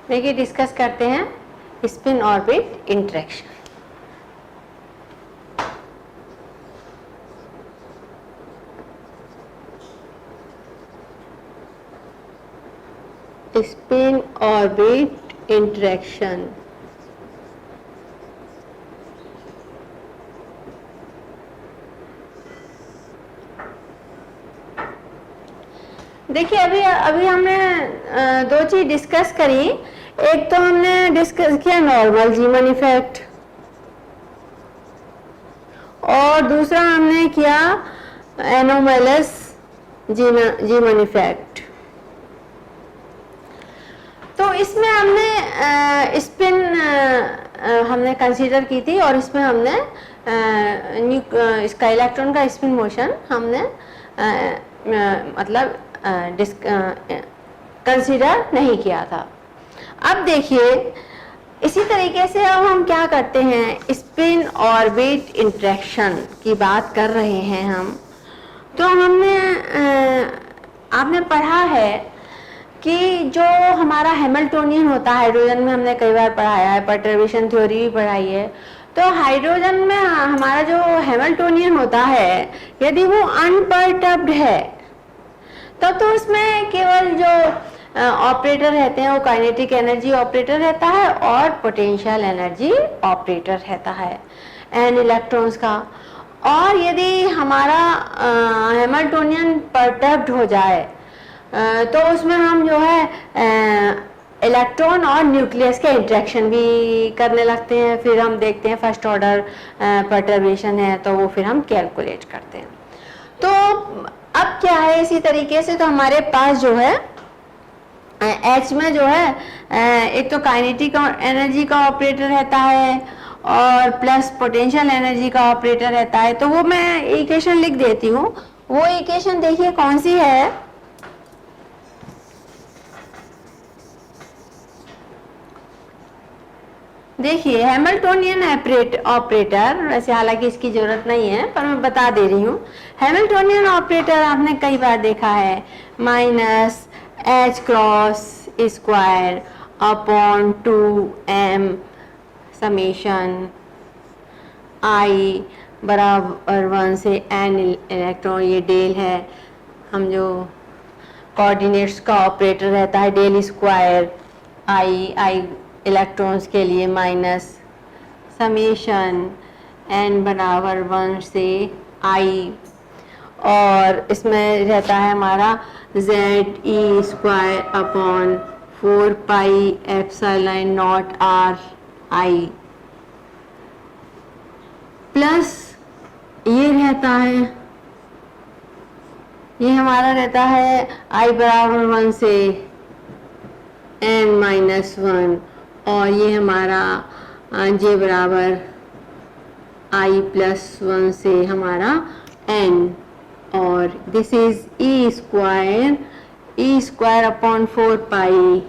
देखिए डिस्कस करते हैं spin orbit interaction. Spin orbit interaction देखिए अभी हमने दो चीज डिस्कस करी। एक तो हमने डिस्कस किया नॉर्मल जीमन इफेक्ट और दूसरा हमने किया एनोमलस जीमन इफेक्ट। तो इसमें हमने स्पिन हमने कंसीडर की थी और इसमें हमने इसका इलेक्ट्रॉन का स्पिन मोशन हमने मतलब कंसीडर नहीं किया था। अब देखिए इसी तरीके से अब हम क्या करते हैं, स्पिन ऑर्बिट इंटरेक्शन की बात कर रहे हैं हम। तो हमने आपने पढ़ा है कि जो हमारा हैमिल्टोनियन होता है, हाइड्रोजन में हमने कई बार पढ़ाया है, परटर्बेशन थ्योरी भी पढ़ाई है। तो हाइड्रोजन में हमारा जो हैमिल्टोनियन होता है यदि वो अनपर्टर्ब्ड है तब तो उसमें केवल जो ऑपरेटर रहते हैं वो काइनेटिक एनर्जी ऑपरेटर रहता है और पोटेंशियल एनर्जी ऑपरेटर रहता है एन इलेक्ट्रॉन्स का। और यदि हमारा हैमिल्टोनियन परटर्ब्ड हो जाए तो उसमें हम जो है इलेक्ट्रॉन और न्यूक्लियस के इंटरेक्शन भी करने लगते हैं। फिर हम देखते हैं फर्स्ट ऑर्डर परटर्बेशन है तो वो फिर हम कैलकुलेट करते हैं। तो अब क्या है, इसी तरीके से तो हमारे पास जो है H में जो है एक तो काइनेटिक एनर्जी का ऑपरेटर रहता है और प्लस पोटेंशियल एनर्जी का ऑपरेटर रहता है। तो वो मैं इक्वेशन लिख देती हूँ। वो इक्वेशन देखिए कौन सी है, देखिए हैमिल्टोनियन ऑपरेटर, वैसे हालांकि इसकी जरूरत नहीं है पर मैं बता दे रही हूँ। हैमिल्टोनियन ऑपरेटर आपने कई बार देखा है, minus H cross square upon 2m summation I बराबर 1 से n इलेक्ट्रॉन, ये डेल है। हम जो कोऑर्डिनेट्स का ऑपरेटर रहता है डेल स्क्वायर I इलेक्ट्रॉन्स के लिए माइनस समेशन n बराबर 1 से I, और इसमें रहता है हमारा ZE square upon 4 pi epsilon not RI plus ये रहता है, ये हमारा रहता है I बराबर 1 से n माइनस 1 और ये हमारा J बराबर I प्लस 1 से हमारा n, और this is E square upon 4 pi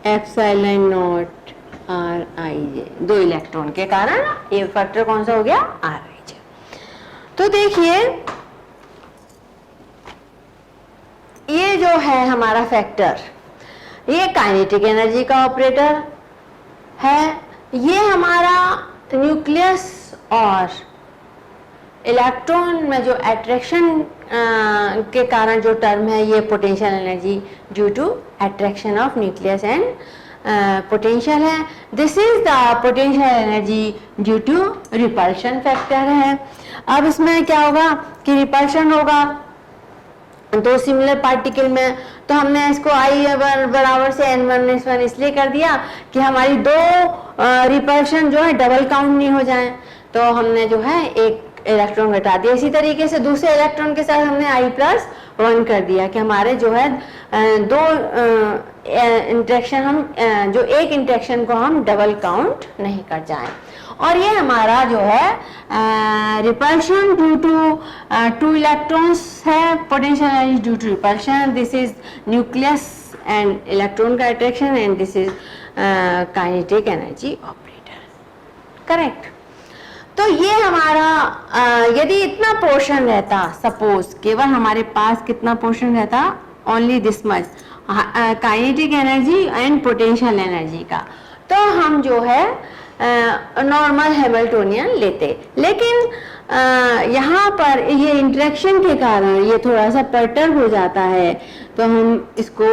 epsilon not RIJ। 2 electron के कारण ये फैक्टर कौन सा हो गया, RIJ। तो देखिए ये जो है हमारा फैक्टर, ये काइनेटिक एनर्जी का ऑपरेटर है। ये हमारा न्यूक्लियस और इलेक्ट्रॉन में जो अट्रैक्शन के कारण जो टर्म है ये potential energy due to attraction of nucleus and potential है। This is the potential energy due to repulsion factor है। अब इसमें क्या होगा कि रिपल्शन होगा दो सिमिलर पार्टिकल में, तो हमने इसको I बराबर से n1 इसलिए कर दिया कि हमारी दो रिपल्शन जो है डबल काउंट नहीं हो जाए। तो हमने जो है एक इलेक्ट्रॉन घटा दिया। इसी तरीके से दूसरे इलेक्ट्रॉन के साथ हमने I+1 कर दिया कि हमारे जो है दो इंटरेक्शन हम जो एक इंटरेक्शन को हम डबल काउंट नहीं कर जाएं। और ये हमारा जो है रिपल्शन ड्यू टू 2 इलेक्ट्रॉन्स है, potential energy due to repulsion, this is nucleus and electron का attraction and this is kinetic energy operator, correct. तो ये हमारा यदि इतना पोर्शन रहता, सपोज केवल हमारे पास कितना पोर्शन रहता, only this much kinetic energy and potential energy का, तो हम जो है नॉर्मल हैमिल्टोनियन लेते। लेकिन यहाँ पर ये इंटरेक्शन के कारण ये थोड़ा सा परटर्ब हो जाता है, तो हम इसको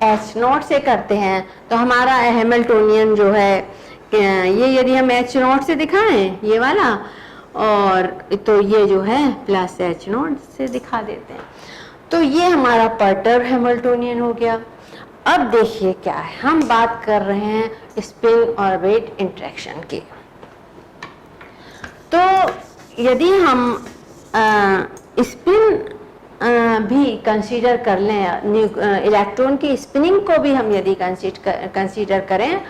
H0 से करते हैं, तो हमारा हैमिल्टोनियन जो है ये यदि हम H0 से दिखाएं ये वाला, और तो ये जो है प्लस H0 से दिखा देते हैं, तो ये हमारा परटर्ब हैमिल्टोनियन हो गया। अब देखिए क्या है, हम बात कर रहे हैं स्पिन ऑर्बिट इंटरेक्शन की। तो यदि हम स्पिन भी कंसीडर कर लें, इलेक्ट्रॉन की स्पिनिंग को भी हम यदि कंसीडर करें,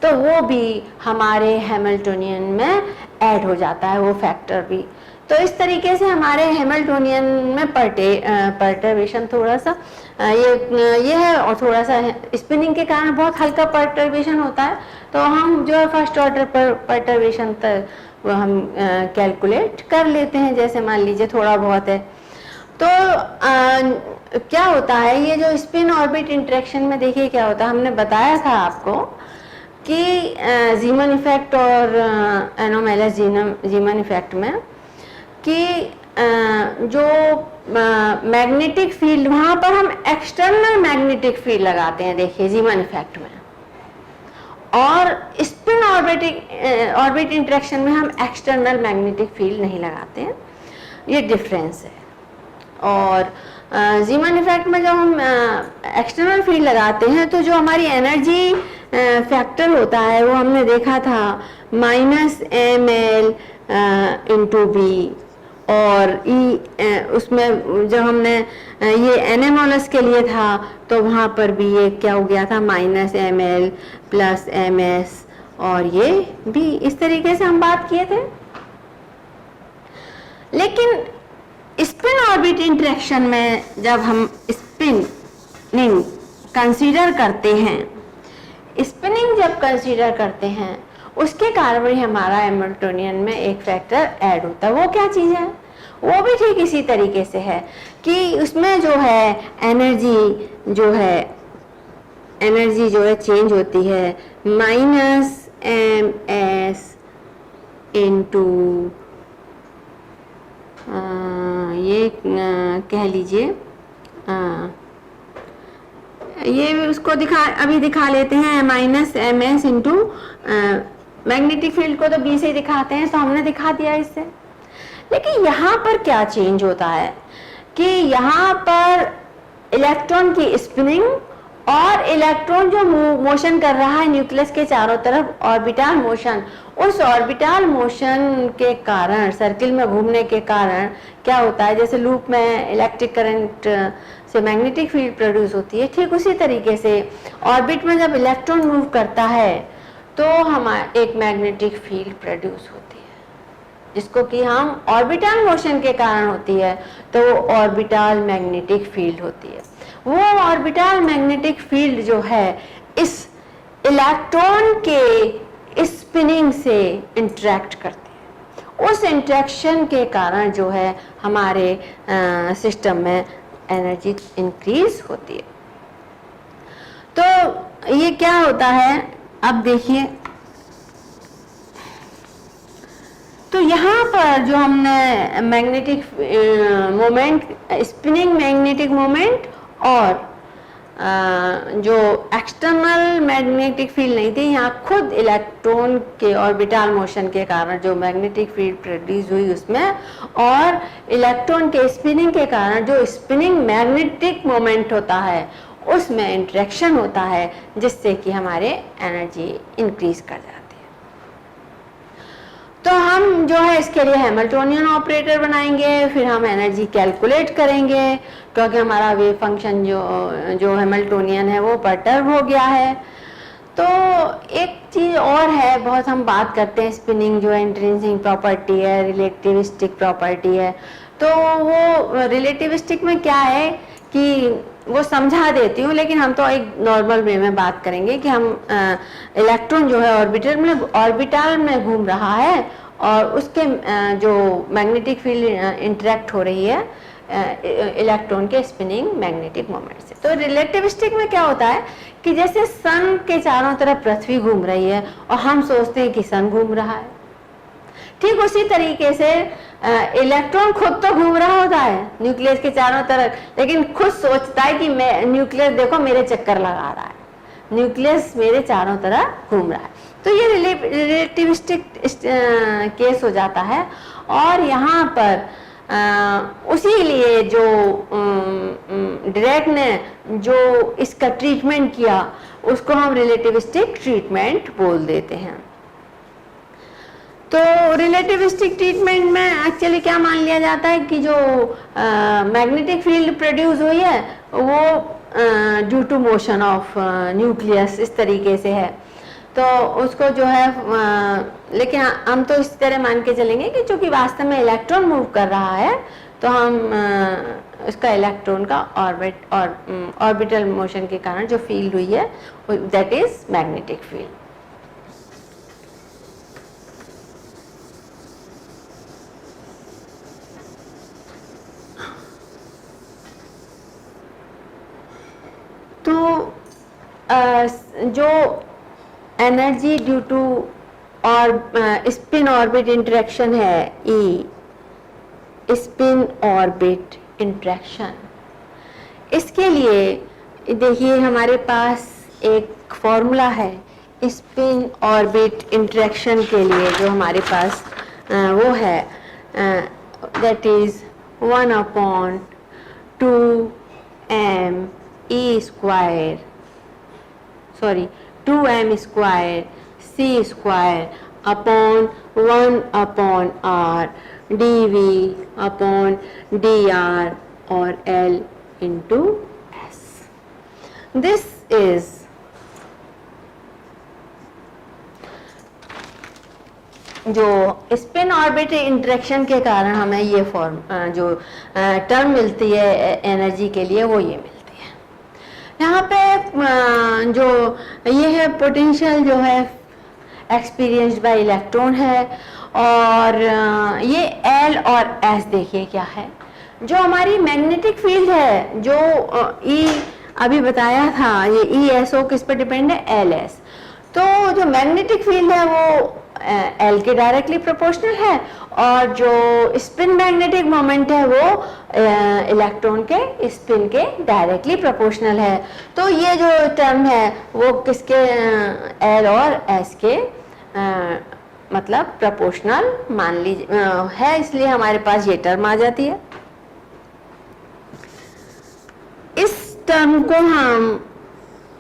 तो वो भी हमारे हैमिल्टोनियन में ऐड हो जाता है, वो फैक्टर भी। तो इस तरीके से हमारे हैमिल्टोनियन में परटर्बेशन थोड़ा सा ये है, और थोड़ा सा स्पिनिंग के कारण बहुत हल्का परटर्बेशन होता है, तो हम जो है फर्स्ट ऑर्डर पर परटर्बेशन तक वो हम कैलकुलेट कर लेते हैं, जैसे मान लीजिए थोड़ा बहुत है। तो क्या होता है, ये जो स्पिन ऑर्बिट इंटरेक्शन में देखिए क्या होता है, हमने बताया था आपको कि जीमन इफेक्ट और एनोमैलस जीमन इफेक्ट में कि जो मैग्नेटिक फील्ड, वहाँ पर हम एक्सटर्नल मैग्नेटिक फील्ड लगाते हैं, देखिए जीमन इफेक्ट में, और स्पिन ऑर्बिट इंटरेक्शन में हम एक्सटर्नल मैग्नेटिक फील्ड नहीं लगाते हैं, ये डिफरेंस है। और जीमन इफेक्ट में जब हम एक्सटर्नल फील्ड लगाते हैं, तो जो हमारी एनर्जी फैक्टर होता है वो हमने देखा था -ml × b, और उसमें जब हमने ये एनेमोलस के लिए था, तो वहाँ पर भी ये क्या हो गया था -ml + ms, और ये भी इस तरीके से हम बात किए थे। लेकिन स्पिन ऑर्बिट इंटरेक्शन में जब हम स्पिनिंग कंसीडर करते हैं, स्पिनिंग जब कंसीडर करते हैं, उसके कारण ही हमारा हैमिल्टोनियन में एक फैक्टर ऐड होता है। वो क्या चीज़ है, वो भी ठीक इसी तरीके से है कि उसमें जो है एनर्जी जो है चेंज होती है -ms × ये कह लीजिए, ये उसको अभी दिखा लेते हैं -ms × मैग्नेटिक फील्ड को तो b से ही दिखाते हैं, तो हमने दिखा दिया इससे। लेकिन यहाँ पर क्या चेंज होता है कि यहाँ पर इलेक्ट्रॉन की स्पिनिंग और इलेक्ट्रॉन जो मोशन कर रहा है न्यूक्लियस के चारों तरफ, ऑर्बिटल मोशन, उस ऑर्बिटल मोशन के कारण, सर्किल में घूमने के कारण क्या होता है, जैसे लूप में इलेक्ट्रिक करंट से मैग्नेटिक फील्ड प्रोड्यूस होती है, ठीक उसी तरीके से ऑर्बिट में जब इलेक्ट्रॉन मूव करता है तो हमारा एक मैग्नेटिक फील्ड प्रोड्यूस होती है, जिसको कि हम ऑर्बिटल मोशन के कारण होती है, तो वो ऑर्बिटल मैग्नेटिक फील्ड होती है। वो ऑर्बिटल मैग्नेटिक फील्ड जो है इस इलेक्ट्रॉन के स्पिनिंग से इंटरेक्ट करती है, उस इंटरेक्शन के कारण जो है हमारे सिस्टम में एनर्जी इंक्रीज होती है। तो ये क्या होता है, अब देखिए, तो यहाँ पर जो हमने magnetic moment, spinning magnetic moment और जो एक्सटर्नल मैग्नेटिक फील्ड नहीं थी, यहाँ खुद इलेक्ट्रॉन के ऑर्बिटल मोशन के कारण जो मैग्नेटिक फील्ड प्रोड्यूस हुई उसमें, और इलेक्ट्रॉन के स्पिनिंग के कारण जो स्पिनिंग मैग्नेटिक मोमेंट होता है उसमें इंटरेक्शन होता है, जिससे कि हमारे एनर्जी इंक्रीज कर जाती है। तो हम जो है इसके लिए हैमिल्टोनियन ऑपरेटर बनाएंगे, फिर हम एनर्जी कैलकुलेट करेंगे, क्योंकि हमारा वेव फंक्शन जो हैमिल्टोनियन है वो परटर्ब हो गया है। तो एक चीज़ और है, बहुत हम बात करते हैं स्पिनिंग जो है इंट्रिंसिक प्रॉपर्टी है, रिलेटिविस्टिक प्रॉपर्टी है। तो वो रिलेटिविस्टिक में क्या है कि वो समझा देती हूँ, लेकिन हम तो एक नॉर्मल वे में बात करेंगे कि हम इलेक्ट्रॉन जो है ऑर्बिटल में घूम रहा है, और उसके जो मैग्नेटिक फील्ड इंटरेक्ट हो रही है इलेक्ट्रॉन के स्पिनिंग मैग्नेटिक मोमेंट से। तो रिलेटिविस्टिक में क्या होता है कि जैसे सन के चारों तरफ पृथ्वी घूम रही है और हम सोचते हैं कि सन घूम रहा है, ठीक उसी तरीके से इलेक्ट्रॉन खुद तो घूम रहा होता है न्यूक्लियस के चारों तरफ, लेकिन खुद सोचता है कि मैं न्यूक्लियस देखो मेरे चक्कर लगा रहा है, न्यूक्लियस मेरे चारों तरफ घूम रहा है। तो ये रिलेटिविस्टिक केस हो जाता है। और यहाँ पर उसी लिए जो डायरेक्ट ने जो इसका ट्रीटमेंट किया उसको हम रिलेटिविस्टिक ट्रीटमेंट बोल देते हैं। तो रिलेटिविस्टिक ट्रीटमेंट में एक्चुअली क्या मान लिया जाता है कि जो मैग्नेटिक फील्ड प्रोड्यूस हुई है वो due to motion of nucleus इस तरीके से है, तो उसको जो है लेकिन हम तो इस तरह मान के चलेंगे कि चूंकि वास्तव में इलेक्ट्रॉन मूव कर रहा है तो हम उसका इलेक्ट्रॉन का ऑर्बिट और ऑर्बिटल मोशन के कारण जो फील्ड हुई है दैट इज मैग्नेटिक फील्ड। तो जो एनर्जी ड्यू टू और स्पिन ऑर्बिट इंटरेक्शन है ई, स्पिन ऑर्बिट इंटरेक्शन, इसके लिए देखिए हमारे पास एक फॉर्मूला है स्पिन ऑर्बिट इंटरेक्शन के लिए जो हमारे पास वो है that is 1/2m e square 2m square c square upon 1/r dv upon dr और l into s। This is जो स्पिन ऑर्बिट इंटरेक्शन के कारण हमें ये फॉर्म जो टर्म मिलती है एनर्जी के लिए वो ये मिलती है। यहाँ पे जो ये है पोटेंशियल जो है एक्सपीरियंस्ड बाय इलेक्ट्रॉन है, और ये L और S देखिए क्या है। जो हमारी मैग्नेटिक फील्ड है जो E अभी बताया था, ये ESO किस पर डिपेंड है, LS। तो जो मैग्नेटिक फील्ड है वो L के डायरेक्टली प्रोपोर्शनल है, और जो स्पिन मैग्नेटिक मोमेंट है वो इलेक्ट्रॉन के स्पिन के डायरेक्टली प्रोपोर्शनल है। तो ये जो टर्म है वो किसके L और S के मतलब प्रोपोर्शनल मान लीजिए है, इसलिए हमारे पास ये टर्म आ जाती है। इस टर्म को हम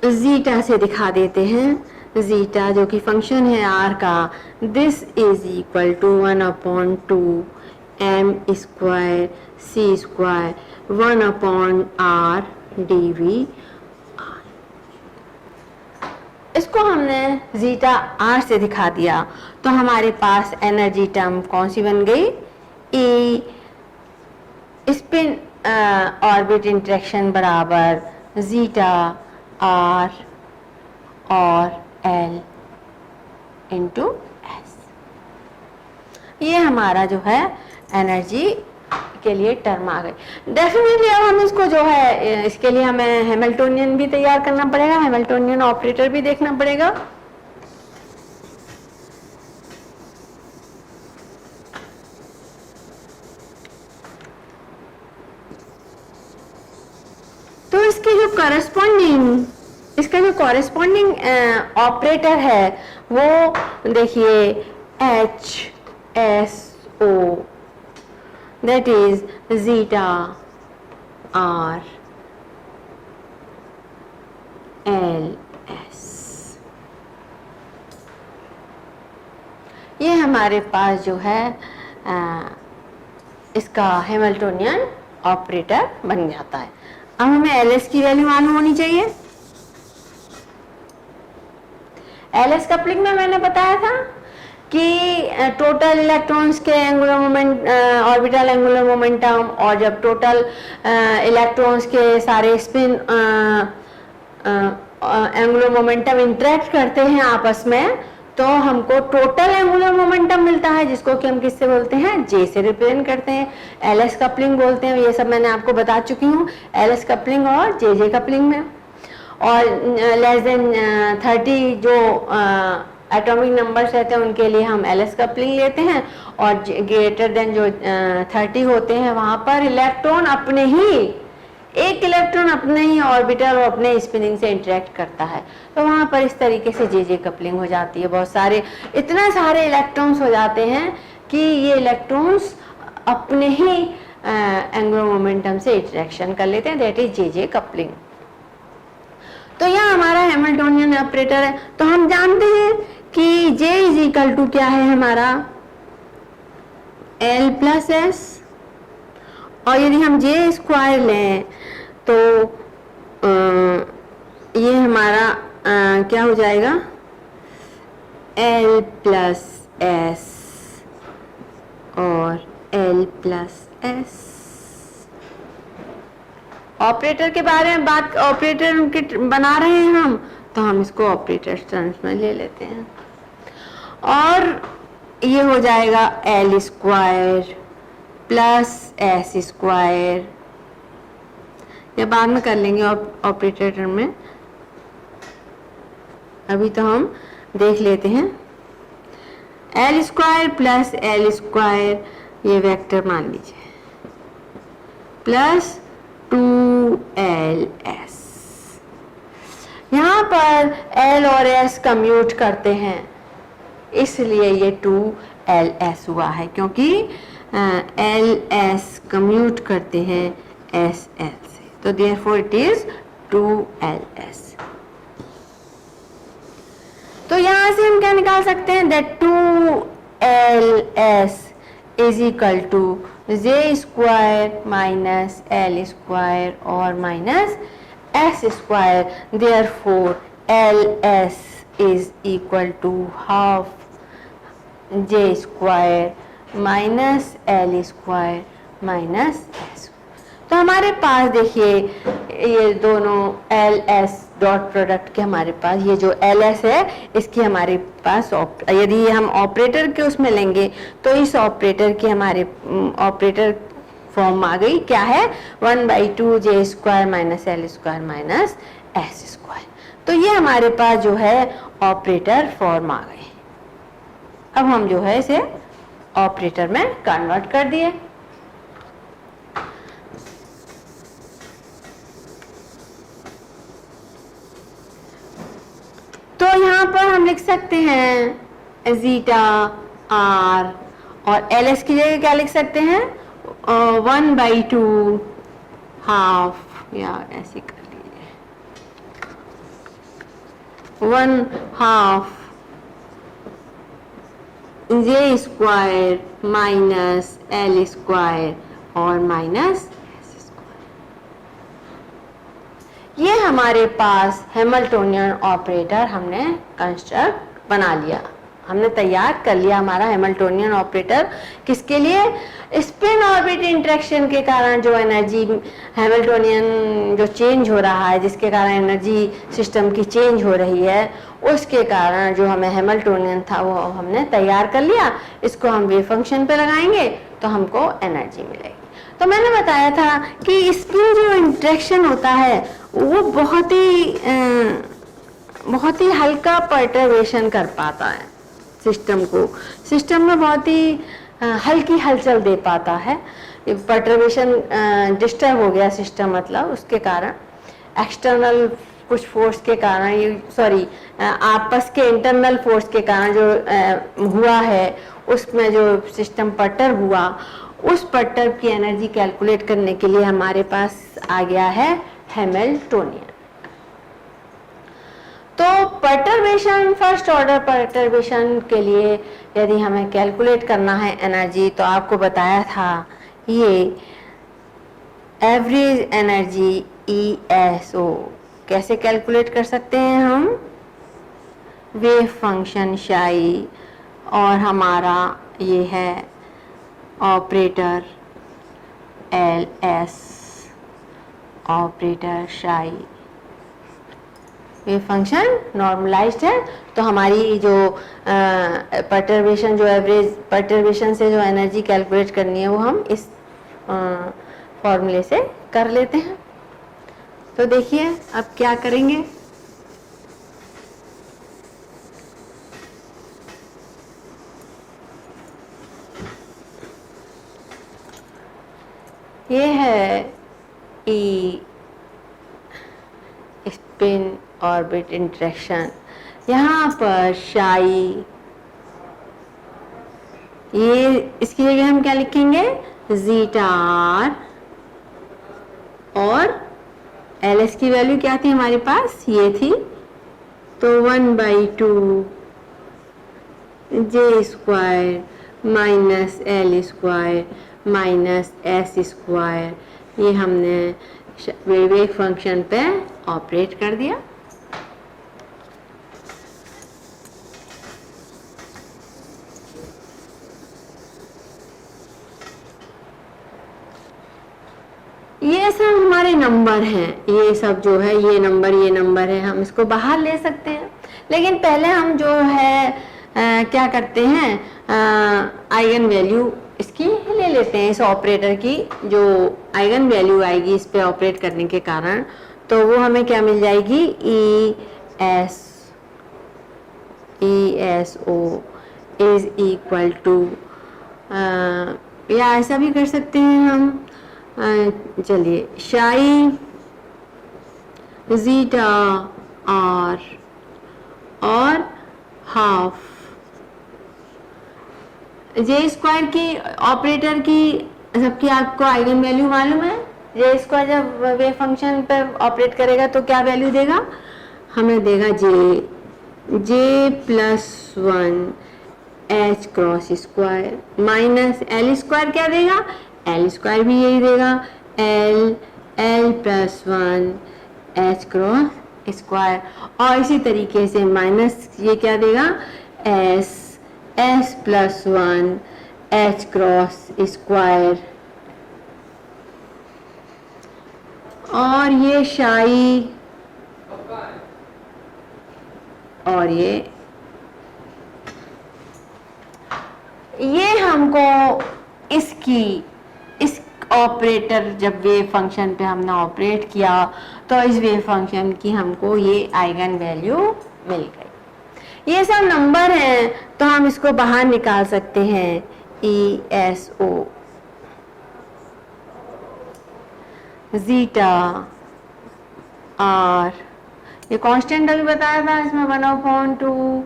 जीटा से दिखा देते हैं, जीटा जो कि फंक्शन है आर का। This is equal to 1/2m square c square 1/r dv। इसको हमने जीटा आर से दिखा दिया तो हमारे पास एनर्जी टर्म कौन सी बन गई, ई स्पिन ऑर्बिट इंटरेक्शन बराबर जीटा आर और L इंटू S। ये हमारा जो है एनर्जी के लिए टर्म आ गई। डेफिनेटली अब हम इसको जो है इसके लिए हमें हैमिल्टोनियन भी तैयार करना पड़ेगा, हैमिल्टोनियन ऑपरेटर भी देखना पड़ेगा। तो इसके जो इसका जो कॉरेस्पॉन्डिंग ऑपरेटर है वो देखिए HSO that is zeta R LS। ये हमारे पास जो है इसका हैमिल्टोनियन ऑपरेटर बन जाता है। अब हमें LS की वैल्यू मालूम होनी चाहिए। LS कपलिंग में मैंने बताया था कि टोटल इलेक्ट्रॉन्स के angular moment orbital angular momentum, और जब टोटल इलेक्ट्रॉन्स के सारे स्पिन एंगुलर मोमेंटम इंटरेक्ट करते हैं आपस में तो हमको टोटल एंगुलर मोमेंटम मिलता है, जिसको कि हम किससे बोलते हैं, जे से रिप्रेजेंट करते हैं, एलएस कपलिंग बोलते हैं। ये सब मैंने आपको बता चुकी हूँ, एलएस कपलिंग और जे कपलिंग में। और लेस देन 30 जो एटॉमिक नंबर्स रहते हैं उनके लिए हम एलएस कपलिंग लेते हैं, और ग्रेटर देन जो 30 होते हैं वहां पर इलेक्ट्रॉन अपने ही, एक इलेक्ट्रॉन अपने ही ऑर्बिटल और अपने स्पिनिंग से इंटरेक्ट करता है, तो वहां पर इस तरीके से जे कपलिंग हो जाती है। बहुत सारे, इतना सारे इलेक्ट्रॉन्स हो जाते हैं कि ये इलेक्ट्रॉन्स अपने ही एंगुलर मोमेंटम से इंटरेक्शन कर लेते हैं, दैट इज जे कपलिंग। तो यह हमारा हैमिल्टोनियन ऑपरेटर है। तो हम जानते हैं कि J इज इक्वल टू क्या है हमारा, L प्लस एस, और यदि हम J स्क्वायर लें तो ये हमारा क्या हो जाएगा, L प्लस एस और L प्लस एस। ऑपरेटर के बारे में बात, ऑपरेटर उनके बना रहे हैं हम, तो हम इसको ऑपरेटर टर्म्स में ले लेते हैं, और ये हो जाएगा L square plus S square, या बाद में कर लेंगे ऑपरेटर टर्म में, अभी तो हम देख लेते हैं। L square plus L square, ये वेक्टर मान लीजिए, प्लस 2LS। यहाँ पर L और S कम्यूट करते हैं, इसलिए ये 2LS हुआ है, क्योंकि LS कम्यूट करते हैं SL से, तो therefore it is 2LS। तो यहाँ से हम क्या निकाल सकते हैं, that 2LS is equal to J square minus L square और minus S square, therefore LS is equal to half J square minus L square minus S। तो हमारे पास देखिए ये दोनों LS डॉट प्रोडक्ट के हमारे पास, ये जो LS है इसकी हमारे पास यदि हम ऑपरेटर के उसमें लेंगे तो इस ऑपरेटर की हमारे ऑपरेटर फॉर्म आ गई, क्या है, 1/2 J square minus L square minus S square. तो ये हमारे पास जो है ऑपरेटर फॉर्म आ गई। अब हम जो है इसे ऑपरेटर में कन्वर्ट कर दिए। तो यहाँ पर हम लिख सकते हैं जीटा आर, और LS की जगह क्या लिख सकते हैं, 1/2 हाफ, या ऐसे कर लीजिए 1/2 J square minus L square और माइनस S स्क्वायर। ये हमारे पास हैमिल्टोनियन ऑपरेटर हमने कंस्ट्रक्ट बना लिया, हमने तैयार कर लिया हमारा हैमिल्टोनियन ऑपरेटर। किसके लिए, स्पिन ऑर्बिट इंटरेक्शन के कारण जो एनर्जी हैमिल्टोनियन जो चेंज हो रहा है, जिसके कारण एनर्जी सिस्टम की चेंज हो रही है, उसके कारण जो हमें हैमिल्टोनियन था वो हमने तैयार कर लिया। इसको हम वेव फंक्शन पे लगाएंगे तो हमको एनर्जी मिलेगी। तो मैंने बताया था कि स्पिन जो इंटरेक्शन होता है वो बहुत ही हल्का पर्टर्बेशन कर पाता है सिस्टम को, सिस्टम में बहुत ही हल्की हलचल दे पाता है। पर्टर्बेशन डिस्टर्ब हो गया सिस्टम, मतलब उसके कारण एक्सटर्नल कुछ फोर्स के कारण, ये आपस के इंटरनल फोर्स के कारण जो हुआ है, उसमें जो सिस्टम पर्टर्ब हुआ, उस पर्टर्ब की एनर्जी कैलकुलेट करने के लिए हमारे पास आ गया है हैमिल्टोनियन। तो पर्टर्बेशन, फर्स्ट ऑर्डर पर्टर्बेशन के लिए यदि हमें कैलकुलेट करना है एनर्जी, तो आपको बताया था ये एवरेज एनर्जी ESO कैसे कैलकुलेट कर सकते हैं हम, वेव फंक्शन शाई, और हमारा ये है ऑपरेटर LS, ऑपरेटर शाई। वेव फंक्शन नॉर्मलाइज्ड है, तो हमारी जो पर्टर्बेशन, जो एवरेज पर्टर्बेशन से जो एनर्जी कैलकुलेट करनी है वो हम इस फॉर्मूले से कर लेते हैं। तो देखिए अब क्या करेंगे। ये है ई स्पिन ऑर्बिट इंटरेक्शन। यहाँ पर शाई, ये इसकी जगह हम क्या लिखेंगे, जीटा आर, और एल एस की वैल्यू क्या थी हमारे पास, ये थी, तो 1/2 J square minus L square minus S square, ये हमने वेव फंक्शन पे ऑपरेट कर दिया। ये सब हमारे नंबर हैं, ये सब जो है ये नंबर है, हम इसको बाहर ले सकते हैं। लेकिन पहले हम जो है क्या करते हैं, आइगन वैल्यू इसकी ले लेते हैं, इस ऑपरेटर की जो आइगन वैल्यू आएगी इस पे ऑपरेट करने के कारण, तो वो हमें क्या मिल जाएगी, E S O is equal to, या ऐसा भी कर सकते हैं हम, चलिए, शाई जीटा आर और हाफ जे स्क्वायर की ऑपरेटर की, सबकी आपको आइगन वैल्यू मालूम है। जे स्क्वायर जब वेव फंक्शन पर ऑपरेट करेगा तो क्या वैल्यू देगा, हमें देगा J plus 1 H cross square minus L square, क्या देगा, एल स्क्वायर भी यही देगा, L plus 1 H cross square, और इसी तरीके से माइनस ये क्या देगा, S plus 1 H cross square, और ये शाई, और ये हमको इस ऑपरेटर जब वेव फंक्शन पे हमने ऑपरेट किया तो इस वेव फंक्शन की हमको ये आइगन वैल्यू मिल गई। ये सब नंबर हैं तो हम इसको बाहर निकाल सकते हैं, e S o zeta r, ये कांस्टेंट अभी बताया था, इसमें 1/2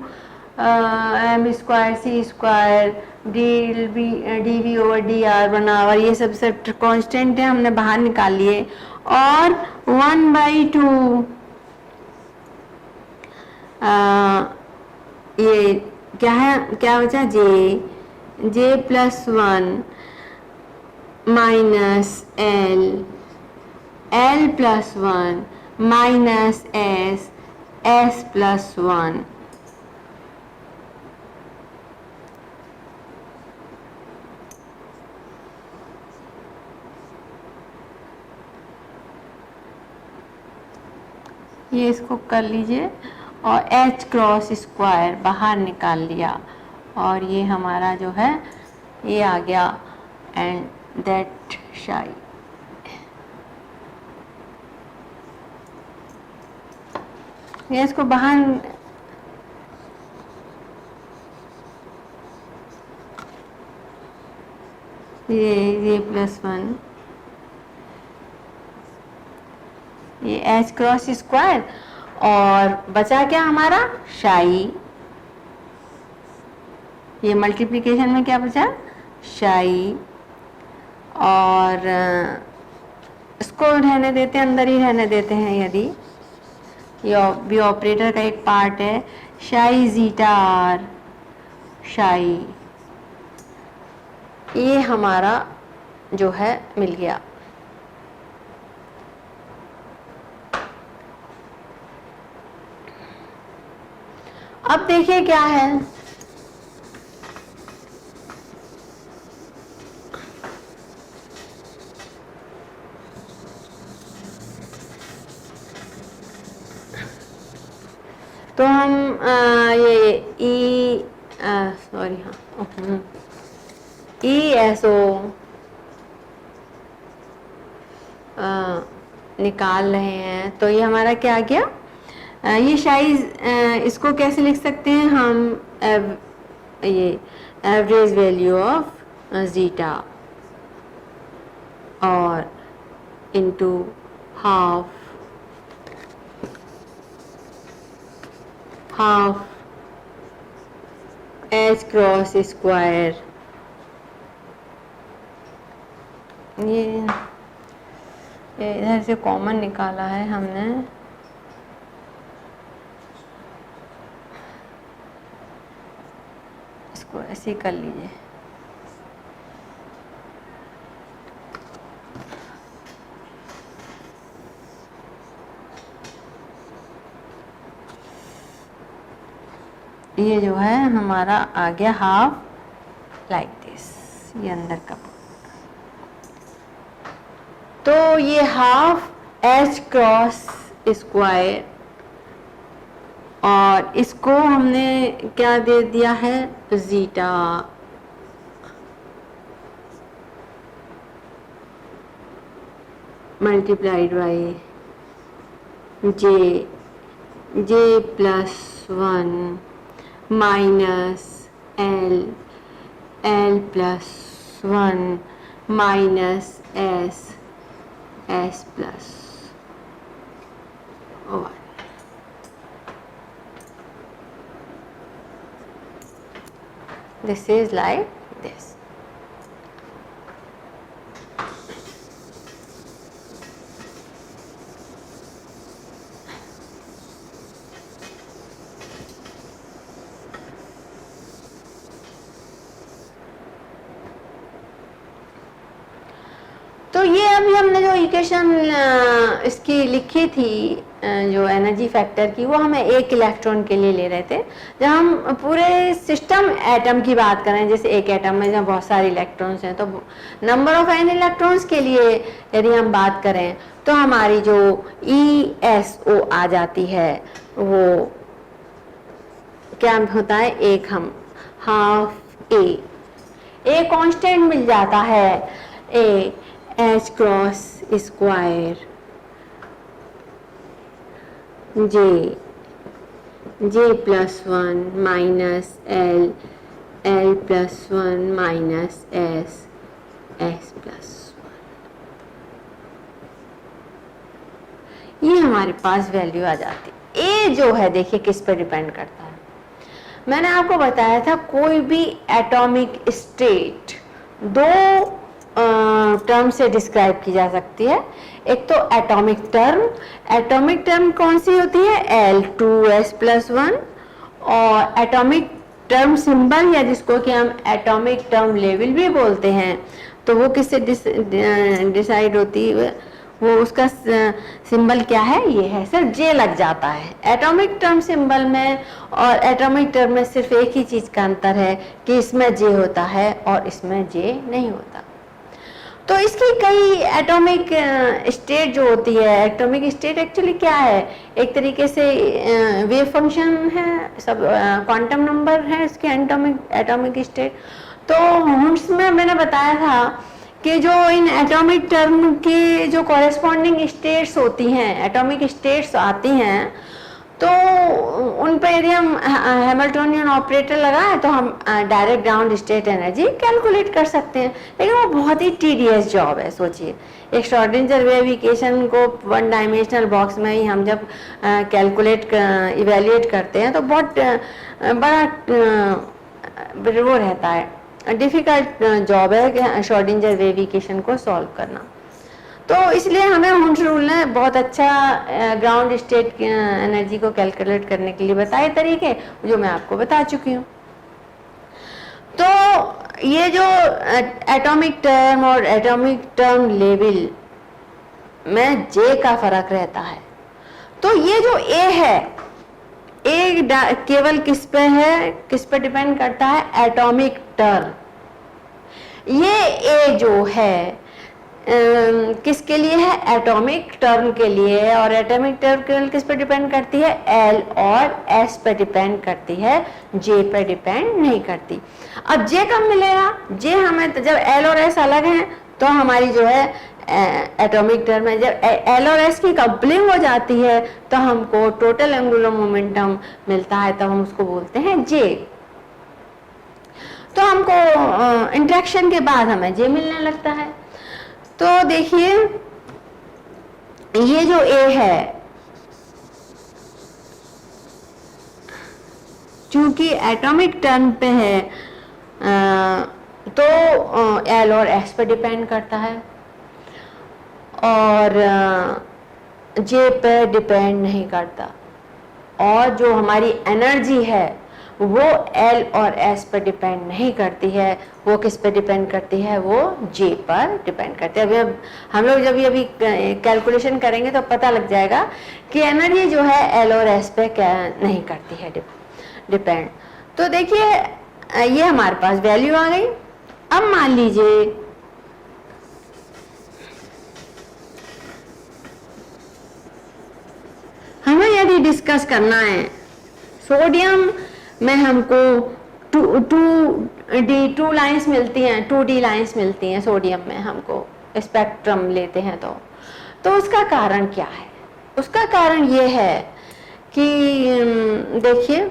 m square c square d v over d r बना, और ये सब कांस्टेंट है, हमने बाहर निकाल लिए, और 1/2 ये क्या है, क्या बचा, J plus 1 minus L plus 1 minus S plus 1, ये इसको कर लीजिए, और एच क्रॉस स्क्वायर बाहर निकाल लिया, और ये हमारा जो है ये आ गया, एंड दैट शाई। ये इसको बाहर ये प्लस 1, ये एच क्रॉस स्क्वायर, और बचा क्या हमारा, शाई, ये मल्टीप्लिकेशन में क्या बचा, शाई, और इसको रहने देते हैं, अंदर ही रहने देते हैं, यदि ये भी ऑपरेटर का एक पार्ट है, शाई जीटा आर शाई, ये हमारा जो है मिल गया। अब देखिए क्या है, तो हम ये ई सॉरी हाँ ESO निकाल रहे हैं, तो ये हमारा क्या आ गया, ये शायद इसको कैसे लिख सकते हैं हम, ये एवरेज वैल्यू ऑफ जीटा और into half H cross square. ये इधर से कॉमन निकाला है हमने, इसको ऐसे ही कर लीजिए। ये जो है हमारा आ गया हाफ लाइक दिस, ये अंदर का। तो ये हाफ एच क्रॉस स्क्वायर, और इसको हमने क्या दे दिया है, zeta multiplied by J plus 1 minus L plus 1 minus S plus 1। This is like this. तो ये अभी हमने जो इक्वेशन इसकी लिखी थी, जो एनर्जी फैक्टर की, वो हमें एक इलेक्ट्रॉन के लिए ले रहे थे। जब हम पूरे सिस्टम एटम की बात करें, जैसे एक एटम में जहाँ बहुत सारे इलेक्ट्रॉन्स हैं, तो नंबर ऑफ एन इलेक्ट्रॉन्स के लिए यदि हम बात करें तो हमारी जो ESO आ जाती है वो क्या होता है, एक हम हाफ ए कांस्टेंट मिल जाता है, ए एच क्रॉस स्क्वायर जे plus 1 minus L plus 1 minus S plus 1। ये हमारे पास वैल्यू आ जाती है। ए जो है देखिए किस पर डिपेंड करता है, मैंने आपको बताया था कोई भी एटॉमिक स्टेट दो टर्म से डिस्क्राइब की जा सकती है। एक तो एटॉमिक टर्म कौन सी होती है, L2s+1, और एटॉमिक टर्म सिंबल या जिसको कि हम एटॉमिक टर्म लेवल भी बोलते हैं, तो वो किससे डिसाइड होती है, वो उसका सिंबल क्या है, ये है सर J लग जाता है। एटॉमिक टर्म सिंबल में और एटॉमिक टर्म में सिर्फ एक ही चीज का अंतर है कि इसमें J होता है और इसमें J नहीं होता। तो इसकी कई एटॉमिक स्टेट जो होती है, एटॉमिक स्टेट एक्चुअली क्या है, एक तरीके से वेव फंक्शन है, सब क्वांटम नंबर है इसके एटॉमिक स्टेट। तो हुंड्स में मैंने बताया था कि जो इन एटॉमिक टर्म के जो कॉरेस्पॉन्डिंग स्टेट्स होती हैं, एटॉमिक स्टेट्स आती हैं, तो उन पर यदि हम हैमिल्टोनियन ऑपरेटर लगाएं तो हम direct ground state energy calculate कर सकते हैं। लेकिन वो बहुत ही टीडियस जॉब है। सोचिए एक श्रोडिंगर वेव इक्वेशन को वन डायमेंशनल बॉक्स में ही हम जब कैलकुलेट इवेल्युएट करते हैं तो बहुत बड़ा वो रहता है, डिफिकल्ट जॉब है श्रोडिंगर वेव इक्वेशन को सॉल्व करना। तो इसलिए हमें हुंड्स रूल ने बहुत अच्छा ग्राउंड स्टेट एनर्जी को कैलकुलेट करने के लिए बताए तरीके, जो मैं आपको बता चुकी हूँ। तो ये जो एटॉमिक टर्म और एटॉमिक टर्म लेवल में J का फर्क रहता है। तो ये जो A है, A केवल किस पे है, किस पे डिपेंड करता है, एटॉमिक टर्म। ये A जो है किसके लिए है? एटॉमिक टर्म के लिए है, और एटॉमिक टर्म किस पे डिपेंड करती है? एल और एस पे डिपेंड करती है, जे पे डिपेंड नहीं करती। अब जे कब मिलेगा? जे हमें जब एल और एस अलग हैं तो हमारी जो है एटॉमिक टर्म है। जब एल और एस की कपलिंग हो जाती है तो हमको टोटल एंगुलर मोमेंटम मिलता है, तब हम उसको बोलते हैं जे। तो हमको इंटरेक्शन के बाद हमें जे मिलने लगता है। तो देखिए ये जो ए है, चूंकि एटॉमिक टर्म पे है तो एल और एस पे डिपेंड करता है, और जे पे डिपेंड नहीं करता। और जो हमारी एनर्जी है वो एल और एस पर डिपेंड नहीं करती है, वो किस पे डिपेंड करती है? वो जे पर डिपेंड करती है। अभी हम लोग जब अभी कैलकुलेशन करेंगे तो पता लग जाएगा कि एनर्जी जो है एल और एस पे क्या नहीं करती है डिपेंड। तो देखिए ये हमारे पास वैल्यू आ गई। अब मान लीजिए हमें यदि डिस्कस करना है सोडियम में, हमको टू लाइंस मिलती हैं, 2D लाइंस मिलती हैं सोडियम में, हमको स्पेक्ट्रम लेते हैं तो उसका कारण क्या है? उसका कारण ये है कि देखिए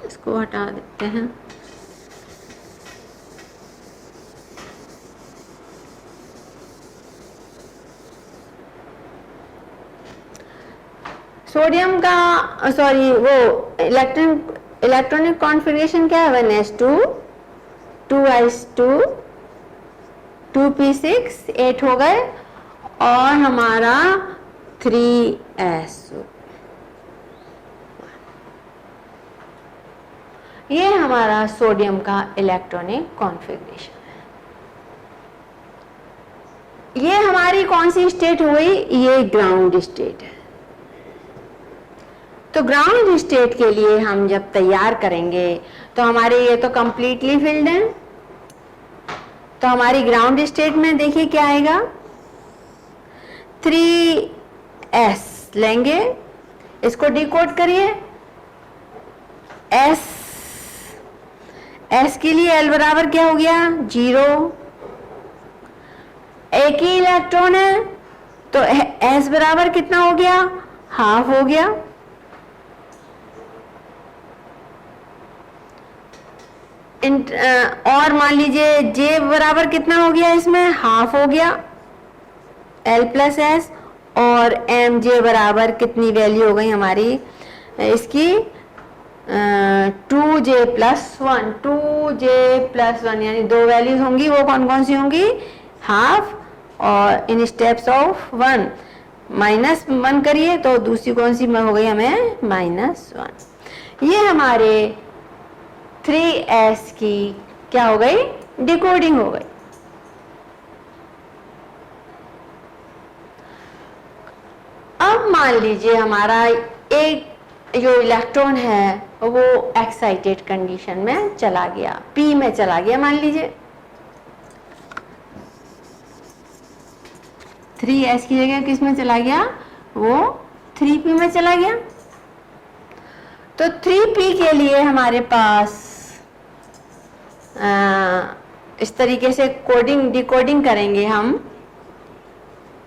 इसको हटा देते हैं। सोडियम का सॉरी वो इलेक्ट्रॉनिक कॉन्फ़िगरेशन क्या है? 1s2 2s2 2p6 8 हो गए, और हमारा 3s, ये हमारा सोडियम का इलेक्ट्रॉनिक कॉन्फ़िगरेशन है। ये हमारी कौन सी स्टेट हुई? ये ग्राउंड स्टेट है। तो ग्राउंड स्टेट के लिए हम जब तैयार करेंगे तो हमारे ये तो कंप्लीटली फिल्ड है, तो हमारी ग्राउंड स्टेट में देखिए क्या आएगा? 3s लेंगे, इसको डिकोड करिए। s के लिए l बराबर क्या हो गया? 0। एक ही इलेक्ट्रॉन है तो s बराबर कितना हो गया? हाफ हो गया। और मान लीजिए J बराबर कितना हो गया? इसमें हाफ हो गया L प्लस एस, और Mj बराबर कितनी वैल्यू हो गई हमारी इसकी? 2J प्लस 1, 2J प्लस 1, यानी दो वैल्यूज होंगी। वो कौन कौन सी होंगी? हाफ और इन स्टेप्स ऑफ 1 -1 करिए तो दूसरी कौन सी हो गई हमें? -1। ये हमारे 3s की क्या हो गई? डिकोडिंग हो गई। अब मान लीजिए हमारा एक जो इलेक्ट्रॉन है वो एक्साइटेड कंडीशन में चला गया, p में चला गया। मान लीजिए 3s की जगह किस में चला गया? वो 3p में चला गया। तो 3p के लिए हमारे पास इस तरीके से कोडिंग डिकोडिंग करेंगे हम।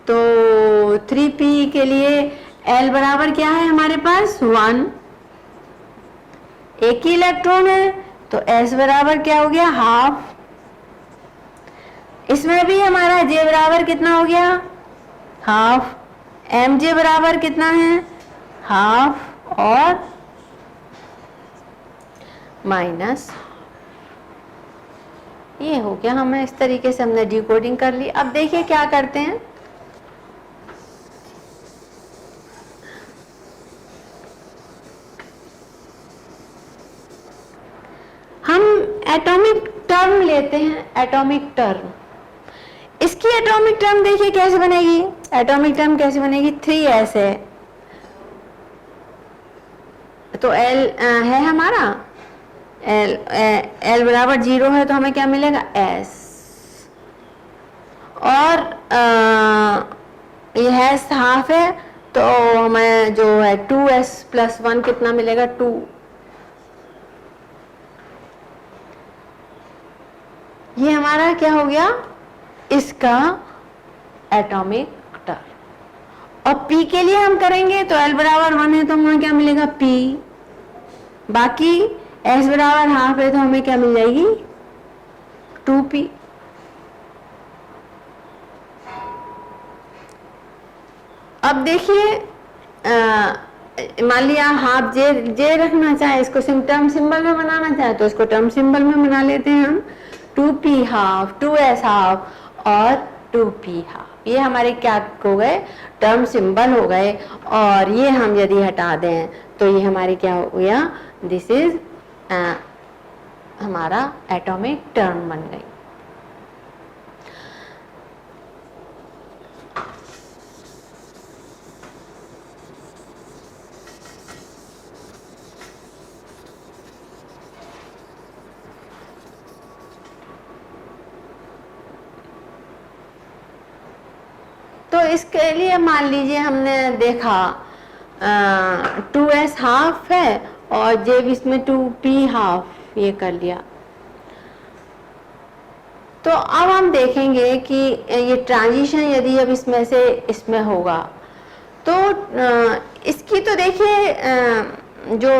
तो 3p के लिए l बराबर क्या है हमारे पास? 1। एक ही इलेक्ट्रॉन है तो s बराबर क्या हो गया? हाफ। इसमें भी हमारा j बराबर कितना हो गया? हाफ। mj बराबर कितना है? हाफ और माइनस। ये हो गया, हमें इस तरीके से हमने डिकोडिंग कर ली। अब देखिए क्या करते हैं, हम एटॉमिक टर्म लेते हैं। एटॉमिक टर्म, इसकी एटॉमिक टर्म देखिए कैसे बनेगी। एटॉमिक टर्म कैसे बनेगी? 3s है तो l है हमारा, l बराबर 0 है तो हमें क्या मिलेगा? s। और ये हैश हाफ है, तो हमें जो है 2s+1 कितना मिलेगा, 2। ये हमारा क्या हो गया, इसका एटॉमिक टर्न। और p के लिए हम करेंगे तो l बराबर 1 है तो हमें क्या मिलेगा, p। बाकी s बराबर हाफ है तो हमें क्या मिल जाएगी, 2p। अब देखिए, मान लिया हाफ जे रखना चाहे, इसको टर्म सिंबल में बनाना चाहे तो इसको टर्म सिंबल में बना लेते हैं हम। 2p हाफ, 2s हाफ और 2p हाफ, ये हमारे क्या हो गए, टर्म सिंबल हो गए। और ये हम यदि हटा दें तो ये हमारी क्या हो गया, दिस इज हमारा एटॉमिक टर्म बन गई। तो इसके लिए मान लीजिए हमने देखा 2s हाफ है और जे इसमें 2p हाफ, ये कर लिया। तो अब हम देखेंगे कि ये ट्रांजिशन यदि अब इसमें से इसमें होगा तो इसकी तो देखिए जो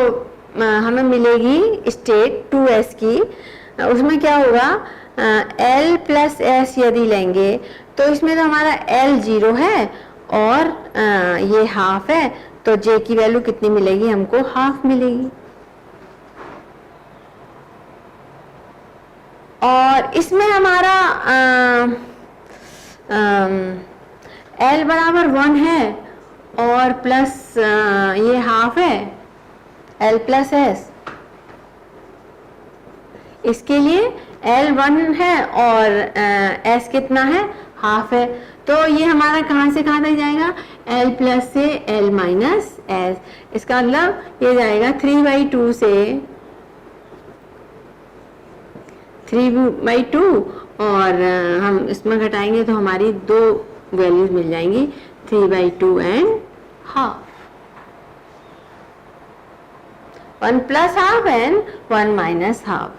हमें मिलेगी स्टेट 2s की, उसमें क्या होगा, l प्लस s यदि लेंगे तो इसमें तो हमारा l 0 है और ये हाफ है, तो j की वैल्यू कितनी मिलेगी, हमको हाफ मिलेगी। और इसमें हमारा l बराबर 1 है और प्लस ये हाफ है, l प्लस s। इसके लिए l 1 है और s कितना है, हाफ है। तो ये हमारा कहाँ से कहाँ तक जाएगा, l प्लस से l माइनस s। इसका मतलब ये जाएगा 3/2 से 3/2 और हम इसमें घटाएंगे तो हमारी दो वैल्यूज मिल जाएंगी, 3/2 and half. 1 plus half and 1 minus half.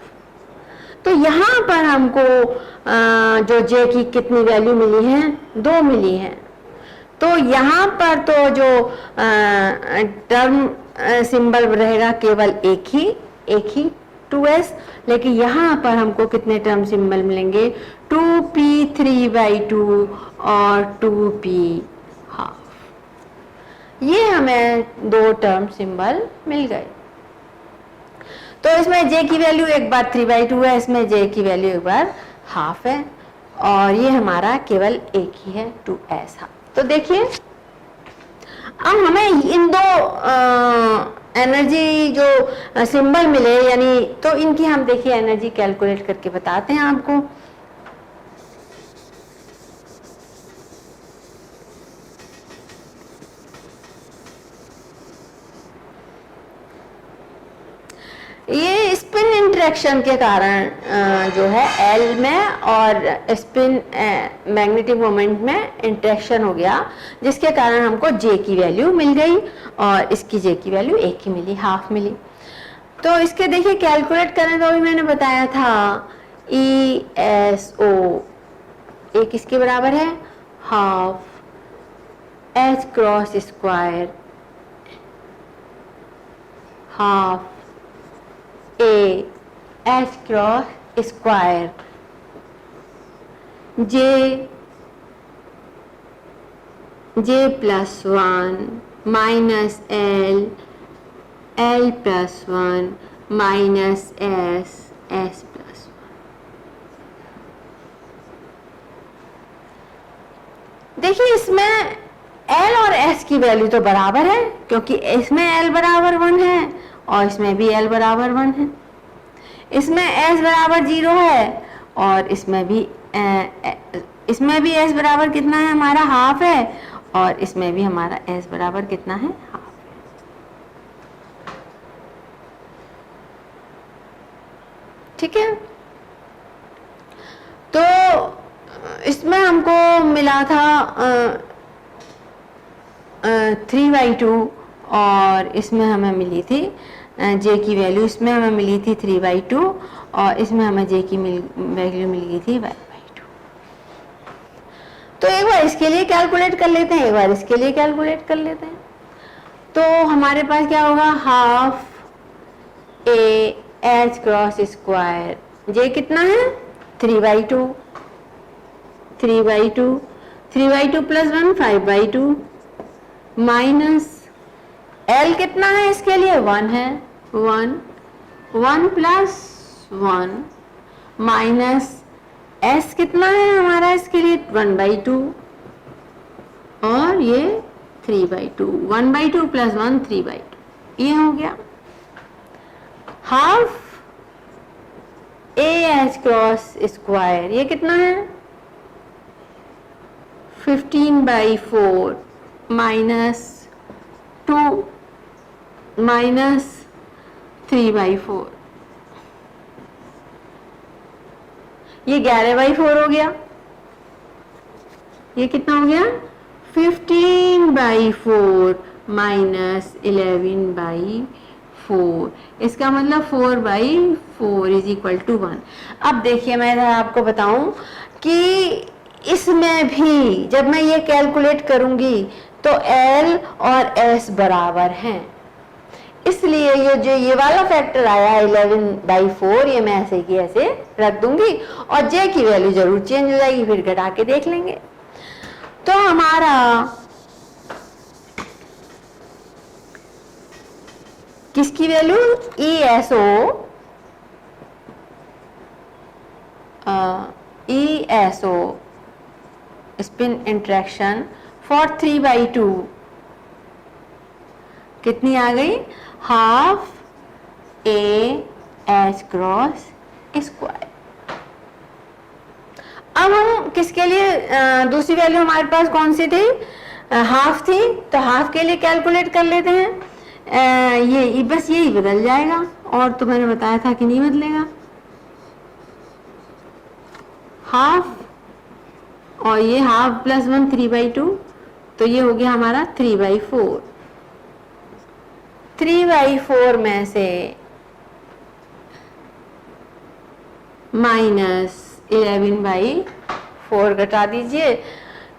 तो यहाँ पर हमको जो j की कितनी वैल्यू मिली है, 2 मिली है। तो यहाँ पर तो जो टर्म सिंबल रहेगा केवल एक ही 2s, लेकिन यहाँ पर हमको कितने टर्म सिंबल मिलेंगे, 2p 3/2 और 2p हाफ। ये हमें दो टर्म सिंबल मिल गए। तो इसमें j की वैल्यू एक बार 3/2 है, इसमें j की वैल्यू एक बार हाफ है और ये हमारा केवल एक ही है, 2s हाफ। तो देखिए अब हमें इन दो एनर्जी जो सिंबल मिले, यानी तो इनकी हम देखिए एनर्जी कैलकुलेट करके बताते हैं आपको। ये स्पिन इंटरेक्शन के कारण जो है L में और स्पिन मैग्नेटिक मोमेंट में इंटरेक्शन हो गया, जिसके कारण हमको J की वैल्यू मिल गई और इसकी J की वैल्यू एक ही मिली, हाफ मिली। तो इसके देखिए कैलकुलेट करें तो अभी मैंने बताया था ESO एक इसके बराबर है half H cross square half A H cross square J plus 1 minus L plus 1 minus S plus 1। देखिए इसमें L और S की वैल्यू तो बराबर है, क्योंकि इसमें L बराबर 1 है और इसमें भी L बराबर 1 है। इसमें S बराबर 0 है और इसमें भी S बराबर कितना है, हमारा हाफ है, और इसमें भी हमारा S बराबर कितना है, हाफ है। ठीक है, तो इस इसमें हमको मिला था 3/2 और इसमें हमें मिली थी जे की वैल्यू, इसमें हमें मिली थी 3/2 और इसमें हमें जे की वैल्यू मिल गई थी 1/2। तो एक बार इसके लिए कैलकुलेट कर लेते हैं, एक बार इसके लिए कैलकुलेट कर लेते हैं। तो हमारे पास क्या होगा, half A H cross square, J कितना है 3/2, 3/2 प्लस 1 5/2 माइनस एल कितना है इसके लिए 1 है, 1 प्लस 1 माइनस एस कितना है हमारा इसके लिए 1/2 और ये 3/2, 1/2 प्लस 1 3/2, ये हो गया half A H cross square, ये कितना है 15/4 माइनस 2 माइनस 3/4, ये 11/4 हो गया। ये कितना हो गया 15/4 माइनस 11/4, इसका मतलब 4/4 इज इक्वल टू 1। अब देखिए मैं आपको बताऊं कि इसमें भी जब मैं ये कैलकुलेट करूंगी तो L और S बराबर हैं, इसलिए ये जो ये वाला फैक्टर आया 11/4 ये मैं ऐसे की ऐसे रख दूंगी और J की वैल्यू जरूर चेंज हो जाएगी, फिर घटा के देख लेंगे। तो हमारा किसकी value ESO spin interaction for 3/2 कितनी आ गई, half A H cross square. अब हम किसके लिए दूसरी वैल्यू हमारे पास कौन सी थी, हाफ थी, तो हाफ के लिए कैलकुलेट कर लेते हैं। ये बस यही बदल जाएगा, और तो मैंने बताया था कि नहीं बदलेगा, हाफ और ये हाफ प्लस 1 3/2, तो ये हो गया हमारा 3/4। 3/4 में से माइनस 11/4 घटा दीजिए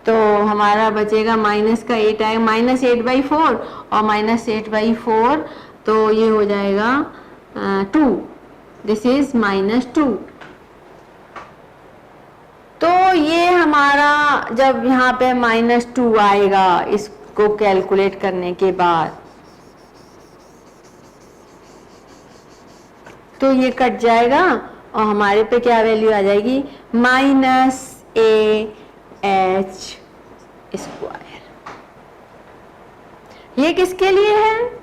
तो हमारा बचेगा माइनस का 8 आएगा, -8/4 और -8/4 तो ये हो जाएगा 2, दिस इज -2। तो ये हमारा जब यहाँ पे -2 आएगा इसको कैलकुलेट करने के बाद, तो ये कट जाएगा और हमारे पे क्या वैल्यू आ जाएगी, -AH स्क्वायर। ये किसके लिए है,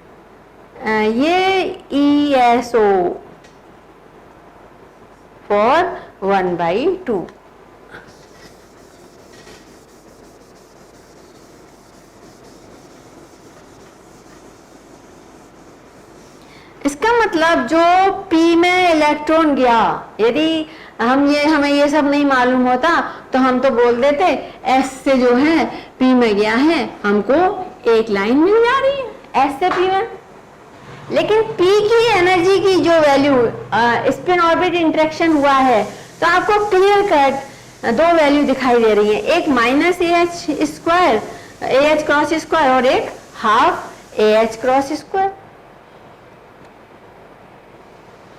ये ESO फॉर 1/2। इसका मतलब जो P में इलेक्ट्रॉन गया, यदि हमें ये सब नहीं मालूम होता तो हम तो बोल देते S से जो है P में गया है, हमको एक लाइन मिल जा रही है S से P में। लेकिन P की एनर्जी की जो वैल्यू स्पिन ऑर्बिट इंटरेक्शन हुआ है तो आपको क्लियर कट दो वैल्यू दिखाई दे रही है, एक -AH square AH cross square और एक हाफ AH क्रॉस स्क्वायर।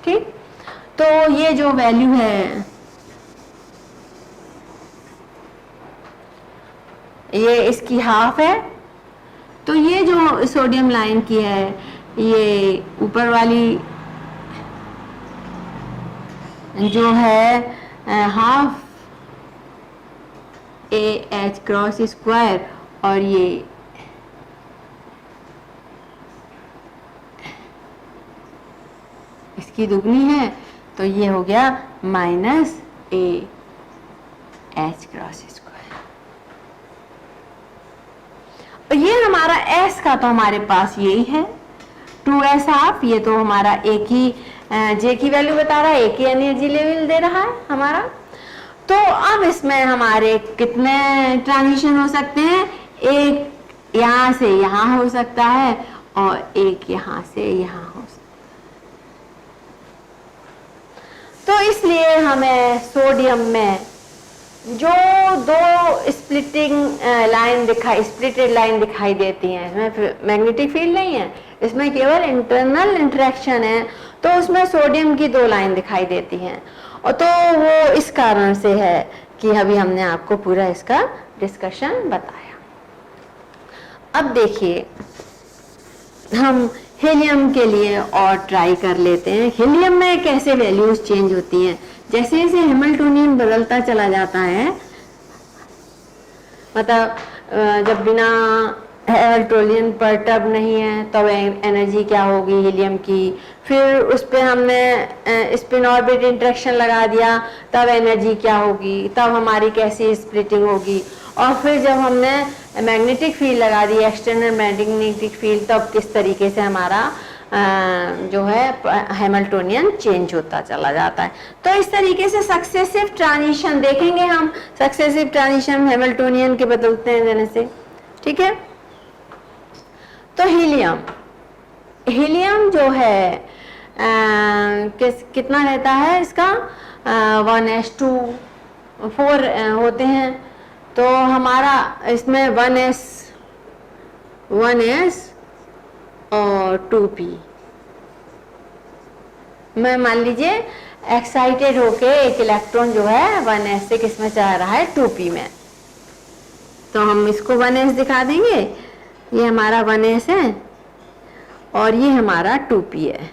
ठीक, तो ये जो वैल्यू है ये इसकी हाफ है, तो ये जो सोडियम लाइन की है ये ऊपर वाली जो है हाफ AH क्रॉस स्क्वायर और ये इसकी दुगनी है, तो ये हो गया -AH क्रॉस स्क्वायर। और ये हमारा S का तो हमारे पास यही है 2S हाफ, ये तो हमारा एक ही J की वैल्यू बता रहा है, एक ही एनर्जी लेवल दे रहा है हमारा। तो तो अब इसमें हमारे कितने ट्रांजिशन हो सकते हैं? एक यहाँ से यहाँ हो सकता है और एक यहाँ से यहाँ हो सकता है। तो इसलिए हमें सोडियम में जो दो स्प्लिटेड लाइन दिखाई देती हैं, इसमें मैग्नेटिक फील्ड नहीं है, इसमें केवल इंटरनल इंटरेक्शन है, तो उसमें सोडियम की दो लाइन दिखाई देती हैं। और तो वो इस कारण से है कि अभी हमने आपको पूरा इसका डिस्कशन बताया। अब देखिए हम हीलियम के लिए और ट्राई कर लेते हैं। हीलियम में कैसे वैल्यूज चेंज होती हैं? जैसे जैसे हैमिल्टोनियन बदलता चला जाता है, मतलब जब बिना हैमिल्टोनियन परटर्ब नहीं है तब एनर्जी क्या होगी हीलियम की, फिर उस पर हमने स्पिन ऑर्बिट इंटरेक्शन लगा दिया तब एनर्जी क्या होगी, तब हमारी कैसी स्प्लिटिंग होगी, और फिर जब हमने मैग्नेटिक फील्ड लगा दी, एक्सटर्नल मैग्नेटिक फील्ड, तब किस तरीके से हमारा जो है हैमिल्टोनियन चेंज होता चला जाता है। तो इस तरीके से सक्सेसिव ट्रांजिशन देखेंगे हम, सक्सेसिव ट्रांजिशन हैमिल्टोनियन के बदलते हैं देने से। ठीक है, तो हीलियम जो है कितना रहता है इसका? 1s2 4 होते हैं, तो हमारा इसमें 1s और 2p में मान लीजिए एक्साइटेड होके एक इलेक्ट्रॉन जो है 1s से किस में जा रहा है? 2p में। तो हम इसको 1s दिखा देंगे, ये हमारा 1s है और ये हमारा 2p है।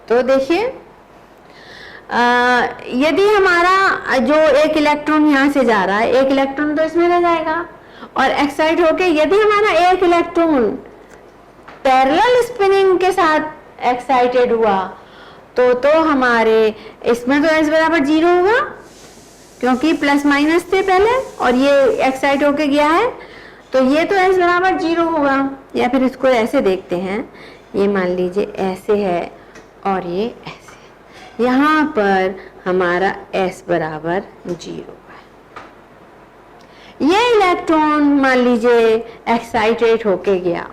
तो देखिए यदि हमारा जो एक इलेक्ट्रॉन यहाँ से जा रहा है, एक इलेक्ट्रॉन तो इसमें रह जाएगा, और एक्साइट होके यदि हमारा एक इलेक्ट्रॉन पैरेलल स्पिनिंग के साथ एक्साइटेड हुआ तो हमारे इसमें तो s बराबर 0 होगा, क्योंकि प्लस माइनस थे पहले और ये एक्साइट होके गया है, तो ये तो s बराबर 0 होगा। या फिर इसको ऐसे देखते हैं, ये मान लीजिए ऐसे है और ये ऐसे, यहाँ पर हमारा s बराबर 0 है। ये इलेक्ट्रॉन मान लीजिए एक्साइटेड होके गया,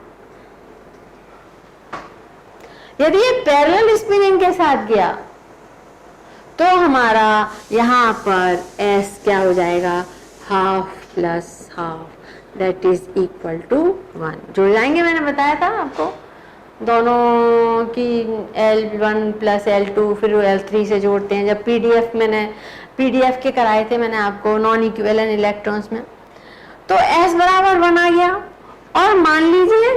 यदि ये पैरेलल स्पिनिंग के साथ गया तो हमारा यहाँ पर s क्या हो जाएगा? Half plus half that is equal to 1 जुड़ जाएंगे। मैंने बताया था आपको दोनों की L1 प्लस L2 फिर L3 से जोड़ते हैं। जब पीडीएफ के कराए थे मैंने आपको नॉन इक्विवेलेंट इलेक्ट्रॉन्स में, तो s बराबर 1 आ गया, और मान लीजिए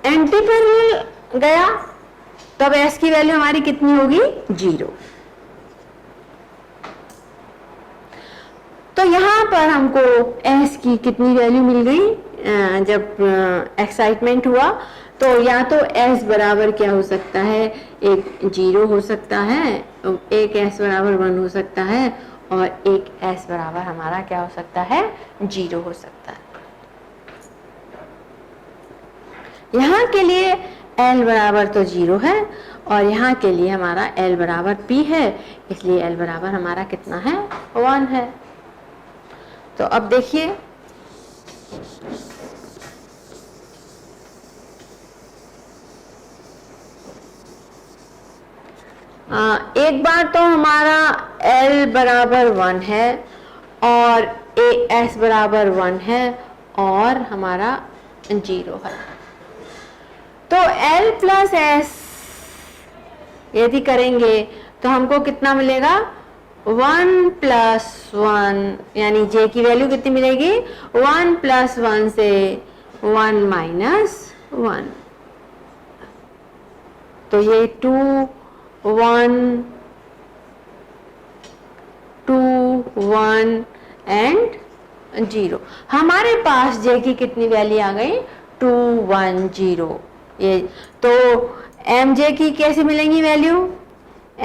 एंटी पैरेलल गया तब s की वैल्यू हमारी कितनी होगी? 0। तो यहाँ पर हमको s की कितनी वैल्यू मिल गई जब एक्साइटमेंट हुआ? तो या तो s बराबर क्या हो सकता है? एक 0 हो सकता है, एक s बराबर 1 हो सकता है, और एक s बराबर हमारा क्या हो सकता है? 0 हो सकता है। यहाँ के लिए L बराबर तो 0 है और यहाँ के लिए हमारा L बराबर P है, इसलिए L बराबर हमारा कितना है? 1 है। तो अब देखिए एक बार तो हमारा L बराबर 1 है और S बराबर 1 है और हमारा 0 है। तो L प्लस S यदि करेंगे तो हमको कितना मिलेगा? 1 प्लस 1, यानी J की वैल्यू कितनी मिलेगी? 1 प्लस 1 से 1 माइनस 1, तो ये 2 1 2 1 एंड 0। हमारे पास J की कितनी वैल्यू आ गई? 2 1 0। ये तो mj की कैसे मिलेंगी वैल्यू?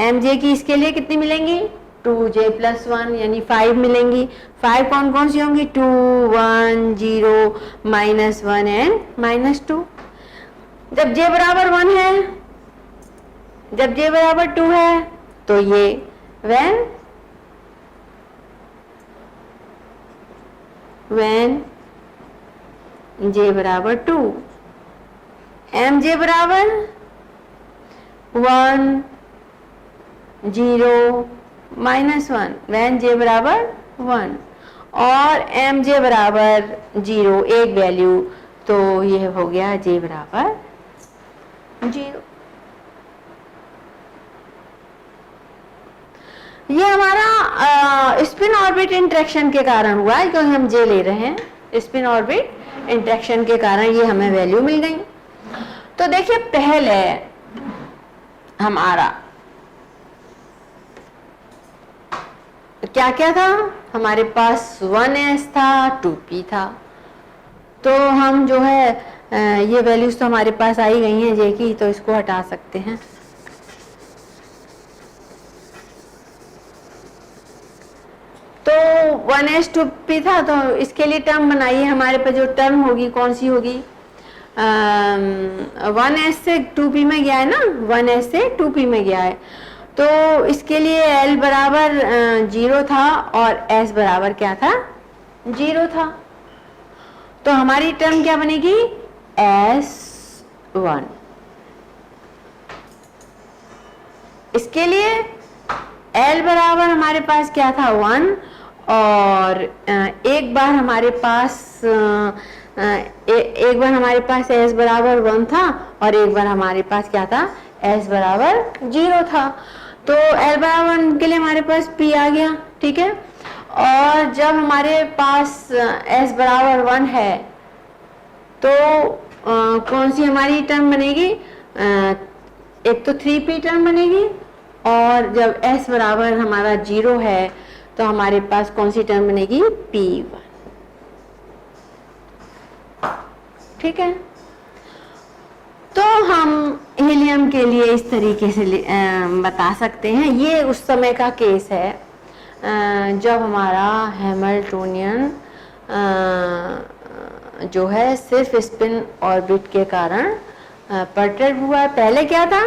mj की इसके लिए कितनी मिलेंगी? 2j प्लस 1 यानी 5 मिलेंगी। 5 कौन कौन सी होंगी? 2 1 0 माइनस 1 एंड माइनस 2। जब j बराबर 1 है जब J बराबर 2 है तो ये when J बराबर 2, Mj बराबर 1 0 -1, when J बराबर 1 और Mj बराबर 0 एक वैल्यू, तो यह हो गया J बराबर 0। ये हमारा स्पिन ऑर्बिट इंटरेक्शन के कारण हुआ है, क्योंकि हम J ले रहे हैं। स्पिन ऑर्बिट इंटरेक्शन के कारण ये हमें वैल्यू मिल गई। तो देखिए पहले हमारा क्या क्या था, हमारे पास 1s था, 2p था। तो हम जो है ये वैल्यूज तो हमारे पास आई गई हैं J की, तो इसको हटा सकते हैं। तो 1s 2p था, तो इसके लिए टर्म बनाइए। हमारे पास जो टर्म होगी कौन सी होगी, 1s से 2p में गया है ना, 1s से 2p में गया है। तो इसके लिए L बराबर 0 था और S बराबर क्या था, 0 था। तो हमारी टर्म क्या बनेगी, S1। इसके लिए L बराबर हमारे पास क्या था, 1, और एक बार हमारे पास S बराबर 1 था और एक बार हमारे पास क्या था, S बराबर 0 था। तो L बराबर 1 के लिए हमारे पास P आ गया, ठीक है। और जब हमारे पास S बराबर 1 है तो कौन सी हमारी टर्म बनेगी, एक तो 3p टर्म बनेगी, और जब S बराबर हमारा 0 है तो हमारे पास कौन सी टर्म बनेगी, P1, ठीक है। तो हम हीलियम के लिए इस तरीके से बता सकते हैं। ये उस समय का केस है जब हमारा हैमिल्टोनियन जो है सिर्फ स्पिन ऑर्बिट के कारण परटर्ब हुआ है। पहले क्या था,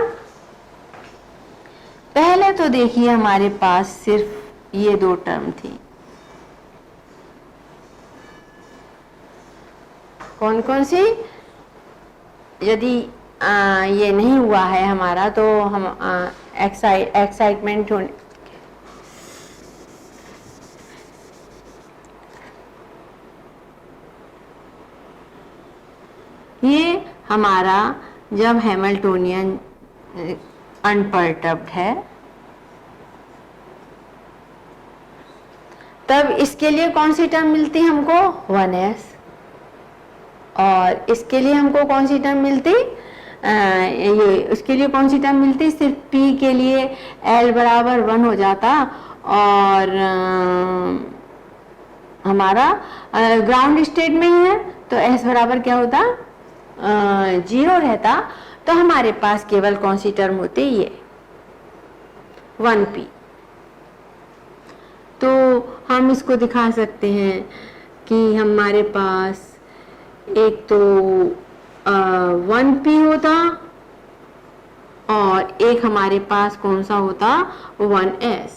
पहले तो देखिए हमारे पास सिर्फ ये दो टर्म थी। कौन कौन सी, यदि ये नहीं हुआ है हमारा तो हम एक्साइटमेंट होने, ये हमारा जब हैमिल्टोनियन अनपर्टर्ब्ड है तब इसके लिए कौन सी टर्म मिलती हमको, 1s, और इसके लिए हमको कौन सी टर्म मिलती, ये उसके लिए कौन सी टर्म मिलती, सिर्फ p के लिए L बराबर 1 हो जाता और हमारा ग्राउंड स्टेट में ही है तो S बराबर क्या होता, 0 रहता। तो हमारे पास केवल कौन सी टर्म होती, ये 1p। तो हम इसको दिखा सकते हैं कि हमारे पास एक तो 1p होता और एक हमारे पास कौन सा होता, 1s।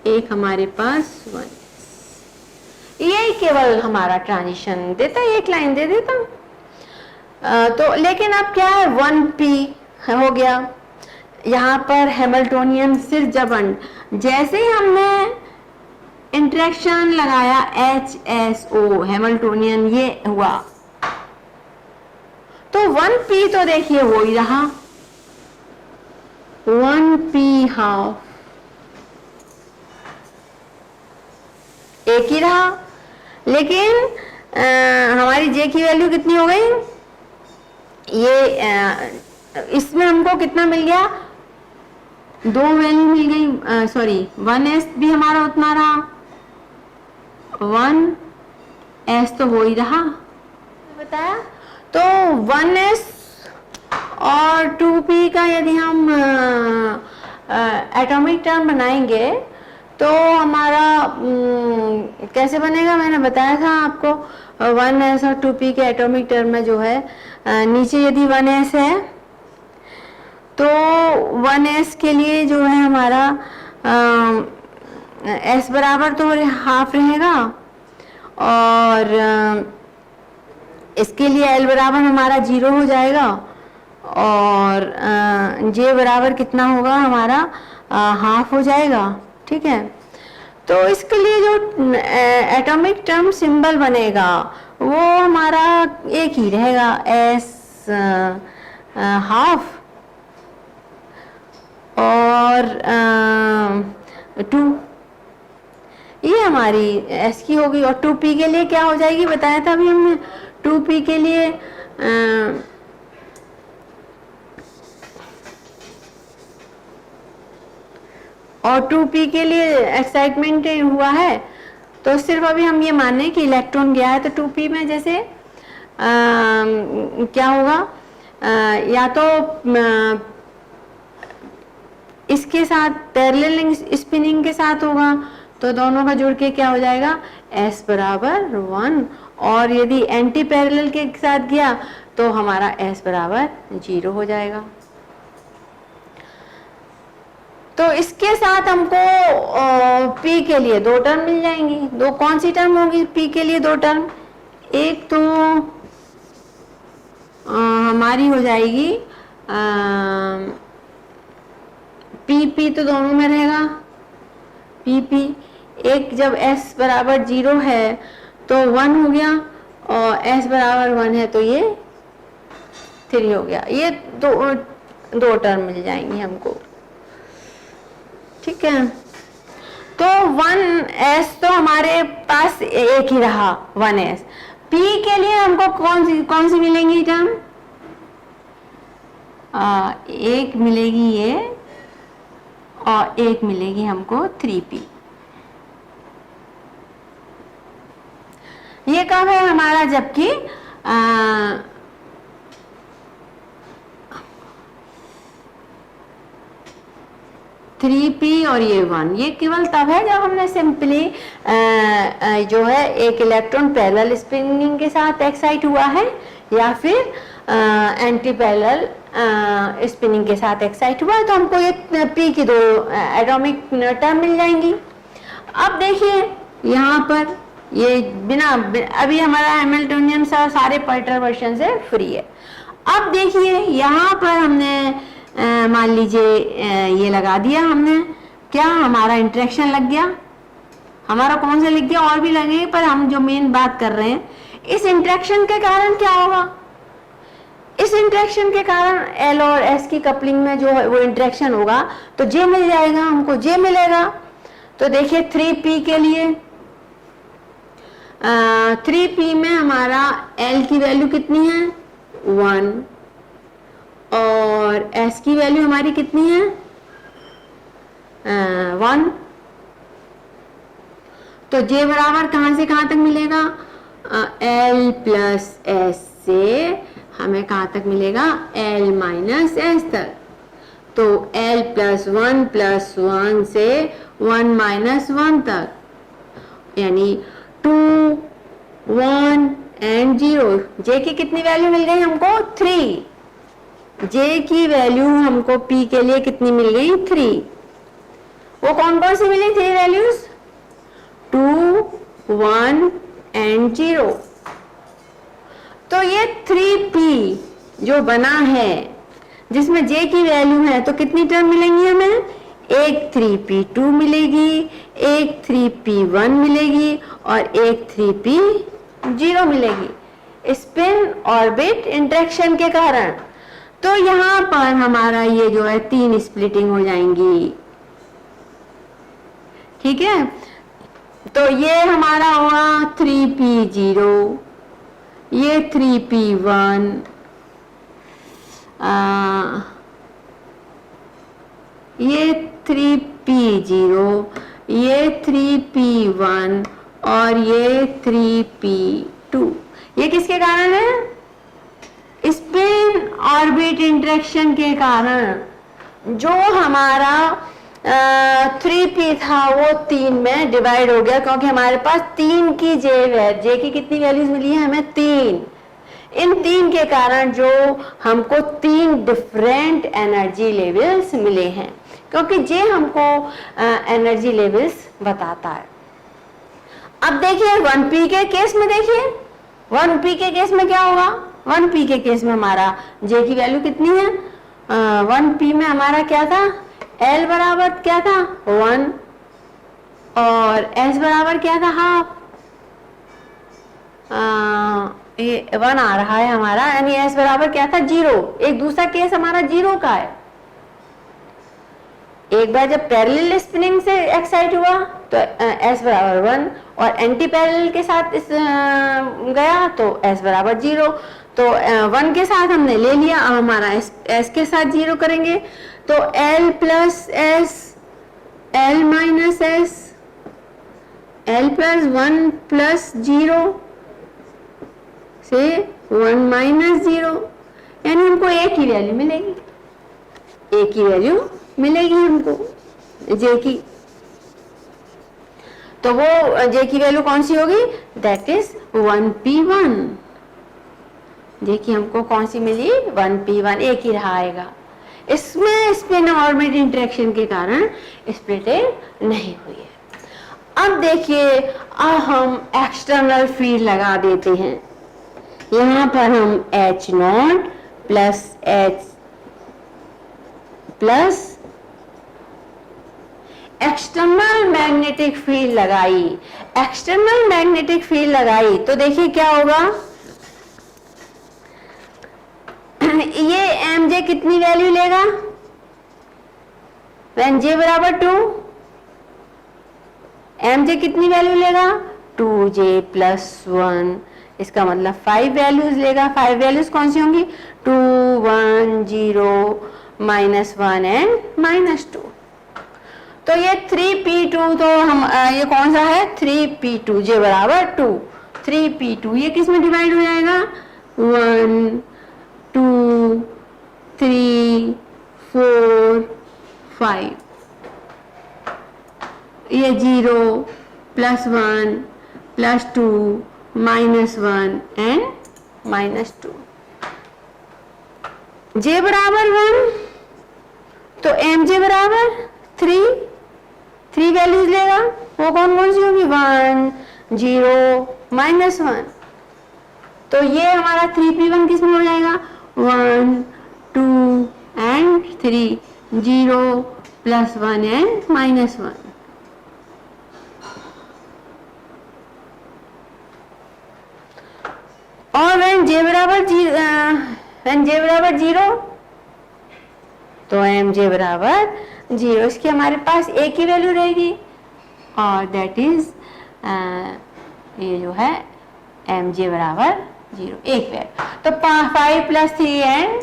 एक हमारे पास 1s। यही केवल हमारा ट्रांजिशन देता, एक लाइन दे देता। तो लेकिन अब क्या है, 1p हो गया। यहाँ पर हैमिल्टोनियन सिर्फ जब जैसे ही हमने इंटरेक्शन लगाया HSO हैमिल्टोनियन ये हुआ तो 1p तो देखिए हो ही रहा, 1p हाफ एक ही रहा। लेकिन हमारी J की वैल्यू कितनी हो गई, ये इसमें हमको कितना मिल गया, दो वैल्यू मिल गई, सॉरी 1s भी हमारा उतना रहा, 1s तो हो ही रहा बताया। तो 1s और 2p का यदि हम एटॉमिक टर्म बनाएंगे तो हमारा कैसे बनेगा, मैंने बताया था आपको 1s और 2p के एटॉमिक टर्म में जो है नीचे यदि 1s है तो 1s के लिए जो है हमारा s बराबर तो हाफ रहेगा और इसके लिए l बराबर हमारा 0 हो जाएगा और j बराबर कितना होगा हमारा हाफ हो जाएगा। ठीक है, तो इसके लिए जो एटॉमिक टर्म सिंबल बनेगा वो हमारा एक ही रहेगा, s हाफ और 2, ये हमारी s की होगी। और 2p के लिए क्या हो जाएगी, बताया था अभी हमने, 2p के लिए और 2p के लिए एक्साइटमेंट हुआ है तो सिर्फ अभी हम ये माने कि इलेक्ट्रॉन गया है, तो 2p में जैसे क्या होगा, या तो इसके साथ पैरेलल स्पिनिंग के साथ होगा तो दोनों का जुड़ के क्या हो जाएगा, s बराबर 1, और यदि एंटी पैरेलल के साथ गया तो हमारा s बराबर 0 हो जाएगा। तो इसके साथ हमको p के लिए 2 टर्म मिल जाएंगी। दो कौन सी टर्म होगी p के लिए 2 टर्म, एक तो हमारी हो जाएगी p तो दोनों में रहेगा p, एक जब s बराबर 0 है तो 1 हो गया और s बराबर 1 है तो ये 3 हो गया। ये दो टर्म मिल जाएंगी हमको। ठीक है, तो 1s तो हमारे पास एक ही रहा 1s। p के लिए हमको कौन सी मिलेंगी टर्म, एक मिलेगी ये और एक मिलेगी हमको 3p। ये कब है हमारा, जबकि 3p और ये 1, ये केवल तब है जब हमने सिंपली जो है एक इलेक्ट्रॉन पैरेलल स्पिनिंग के साथ एक्साइट हुआ है या फिर एंटी पैरेलल स्पिनिंग के साथ एक्साइट हुआ है, तो हमको ये p की 2 एटॉमिक टर्म मिल जाएंगी। अब देखिए यहाँ पर ये बिना अभी हमारा हैमिल्टोनियन सारे परटर्बेशन से फ्री है। अब देखिए यहाँ पर हमने मान लीजिए ये लगा दिया हमने, क्या हमारा इंटरेक्शन लग गया, हमारा कौन सा लग गया, और भी लगे, पर हम जो मेन बात कर रहे हैं इस इंटरेक्शन के कारण क्या होगा, इस इंटरेक्शन के कारण L और S की कपलिंग में जो है वो इंटरेक्शन होगा तो J मिल जाएगा, हमको J मिलेगा। तो देखिए 3p के लिए 3p में हमारा L की वैल्यू कितनी है 1 और S की वैल्यू हमारी कितनी है 1, तो J बराबर कहां से कहां तक मिलेगा, L प्लस S से हमें कहां तक मिलेगा, L माइनस S तक। तो L प्लस 1 से 1 माइनस 1 तक, यानी 2 1 एंड 0। J की कितनी वैल्यू मिल गई हमको 3, J की वैल्यू हमको P के लिए कितनी मिल गई 3। वो कौन कौन सी मिली 3 वैल्यूज, 2 1 एंड 0। तो ये 3p जो बना है जिसमें J की वैल्यू है तो कितनी टर्म मिलेंगी हमें, एक 3p2 मिलेगी, एक 3p1 मिलेगी और एक 3p0 मिलेगी स्पिन ऑर्बिट इंटरेक्शन के कारण। तो यहाँ पर हमारा ये जो है 3 स्प्लिटिंग हो जाएंगी। ठीक है, तो ये हमारा हुआ 3p0, ये 3p1, ये 3p0, ये 3p1 और ये 3p2। ये किसके कारण है, स्पिन ऑर्बिट इंटरेक्शन के कारण। जो हमारा 3p था वो 3 में डिवाइड हो गया, क्योंकि हमारे पास 3 की जे की कितनी वैल्यूज मिली है हमें 3। इन 3 के कारण जो हमको 3 डिफरेंट एनर्जी लेवल्स मिले हैं, क्योंकि जे हमको एनर्जी लेवल्स बताता है। अब देखिए 1p के केस में, देखिए 1p के केस में क्या होगा। 1p के केस में हमारा जे की वैल्यू कितनी है, 1p में हमारा क्या था, L बराबर क्या था 1 और S बराबर क्या था हाफ। ये 1 आ रहा है हमारा, यानी S बराबर क्या था 0। एक दूसरा केस हमारा 0 का है। एक बार जब पैरेलल स्पिनिंग से एक्साइट हुआ तो S बराबर 1 और एंटी पैरेलल के साथ गया तो S बराबर 0। तो 1 के साथ हमने ले लिया, अब हमारा S के साथ 0 करेंगे तो L plus S, L minus S, L plus 1 plus 0 से 1 माइनस 0, यानी हमको एक ही वैल्यू मिलेगी, एक ही वैल्यू मिलेगी हमको जे की। तो वो जे की वैल्यू कौन सी होगी, दैट इज 1p1। जे की हमको कौन सी मिली 1p1, एक ही रहा आएगा। इसमें स्पिन ऑर्बिट इंटरेक्शन के कारण स्प्लिटिंग नहीं हुई है। अब देखिए, अब हम एक्सटर्नल फील्ड लगा देते हैं। यहां पर हम H0 plus H plus external magnetic field लगाई। एक्सटर्नल मैग्नेटिक फील्ड लगाई तो देखिए क्या होगा, ये mj कितनी वैल्यू लेगा, when j बराबर 2, mj कितनी वैल्यू लेगा 2j प्लस 1, इसका मतलब 5 वैल्यूज लेगा। 5 वैल्यूज कौन सी होंगी 2 1 0 माइनस 1 एंड माइनस 2। तो ये 3p2, तो हम ये कौन सा है 3p2, j बराबर 2, 3p2 ये किस में डिवाइड हो जाएगा 1 2 3 4 5, ये 0 plus 1 plus 2 minus 1 and minus 2। j बराबर 1 तो mj बराबर 3 वैल्यूज लेगा, वो कौन कौन सी होगी 1 0 माइनस 1। तो ये हमारा 3p1 किस में हो जाएगा 1 2 एंड 3, 0 प्लस 1 एंड माइनस 1। और when j बराबर 0 तो mj बराबर 0, इसकी हमारे पास एक ही वैल्यू रहेगी और दैट इज ये जो है mj बराबर 0, एक वैल्यू। तो 5 प्लस 3 एंड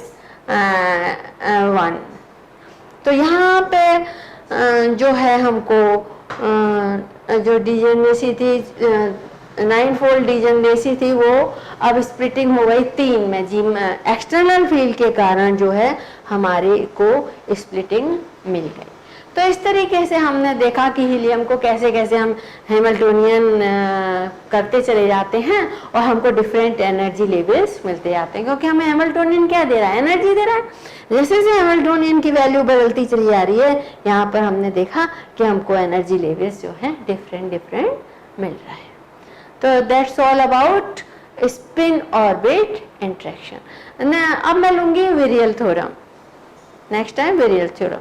1। तो यहाँ पे जो है हमको जो डिजेनरेसी थी 9-फोल्ड डिजेनरेसी थी, वो अब स्प्लिटिंग हो गई 3 में। जी एक्सटर्नल फील्ड के कारण जो है हमारे को स्प्लिटिंग मिल गई। तो इस तरीके से हमने देखा कि हीलियम को कैसे कैसे हम हैमिल्टोनियन करते चले जाते हैं और हमको डिफरेंट एनर्जी लेवल्स मिलते जाते हैं, क्योंकि हमें हैमिल्टोनियन क्या दे रहा है, एनर्जी दे रहा है। जैसे जैसे हैमिल्टोनियन की वैल्यू बदलती चली जा रही है, यहाँ पर हमने देखा कि हमको एनर्जी लेवल्स जो है डिफरेंट मिल रहा है। तो that's all about spin orbit interaction. अब मैं लूंगी virial theorem, next time virial theorem.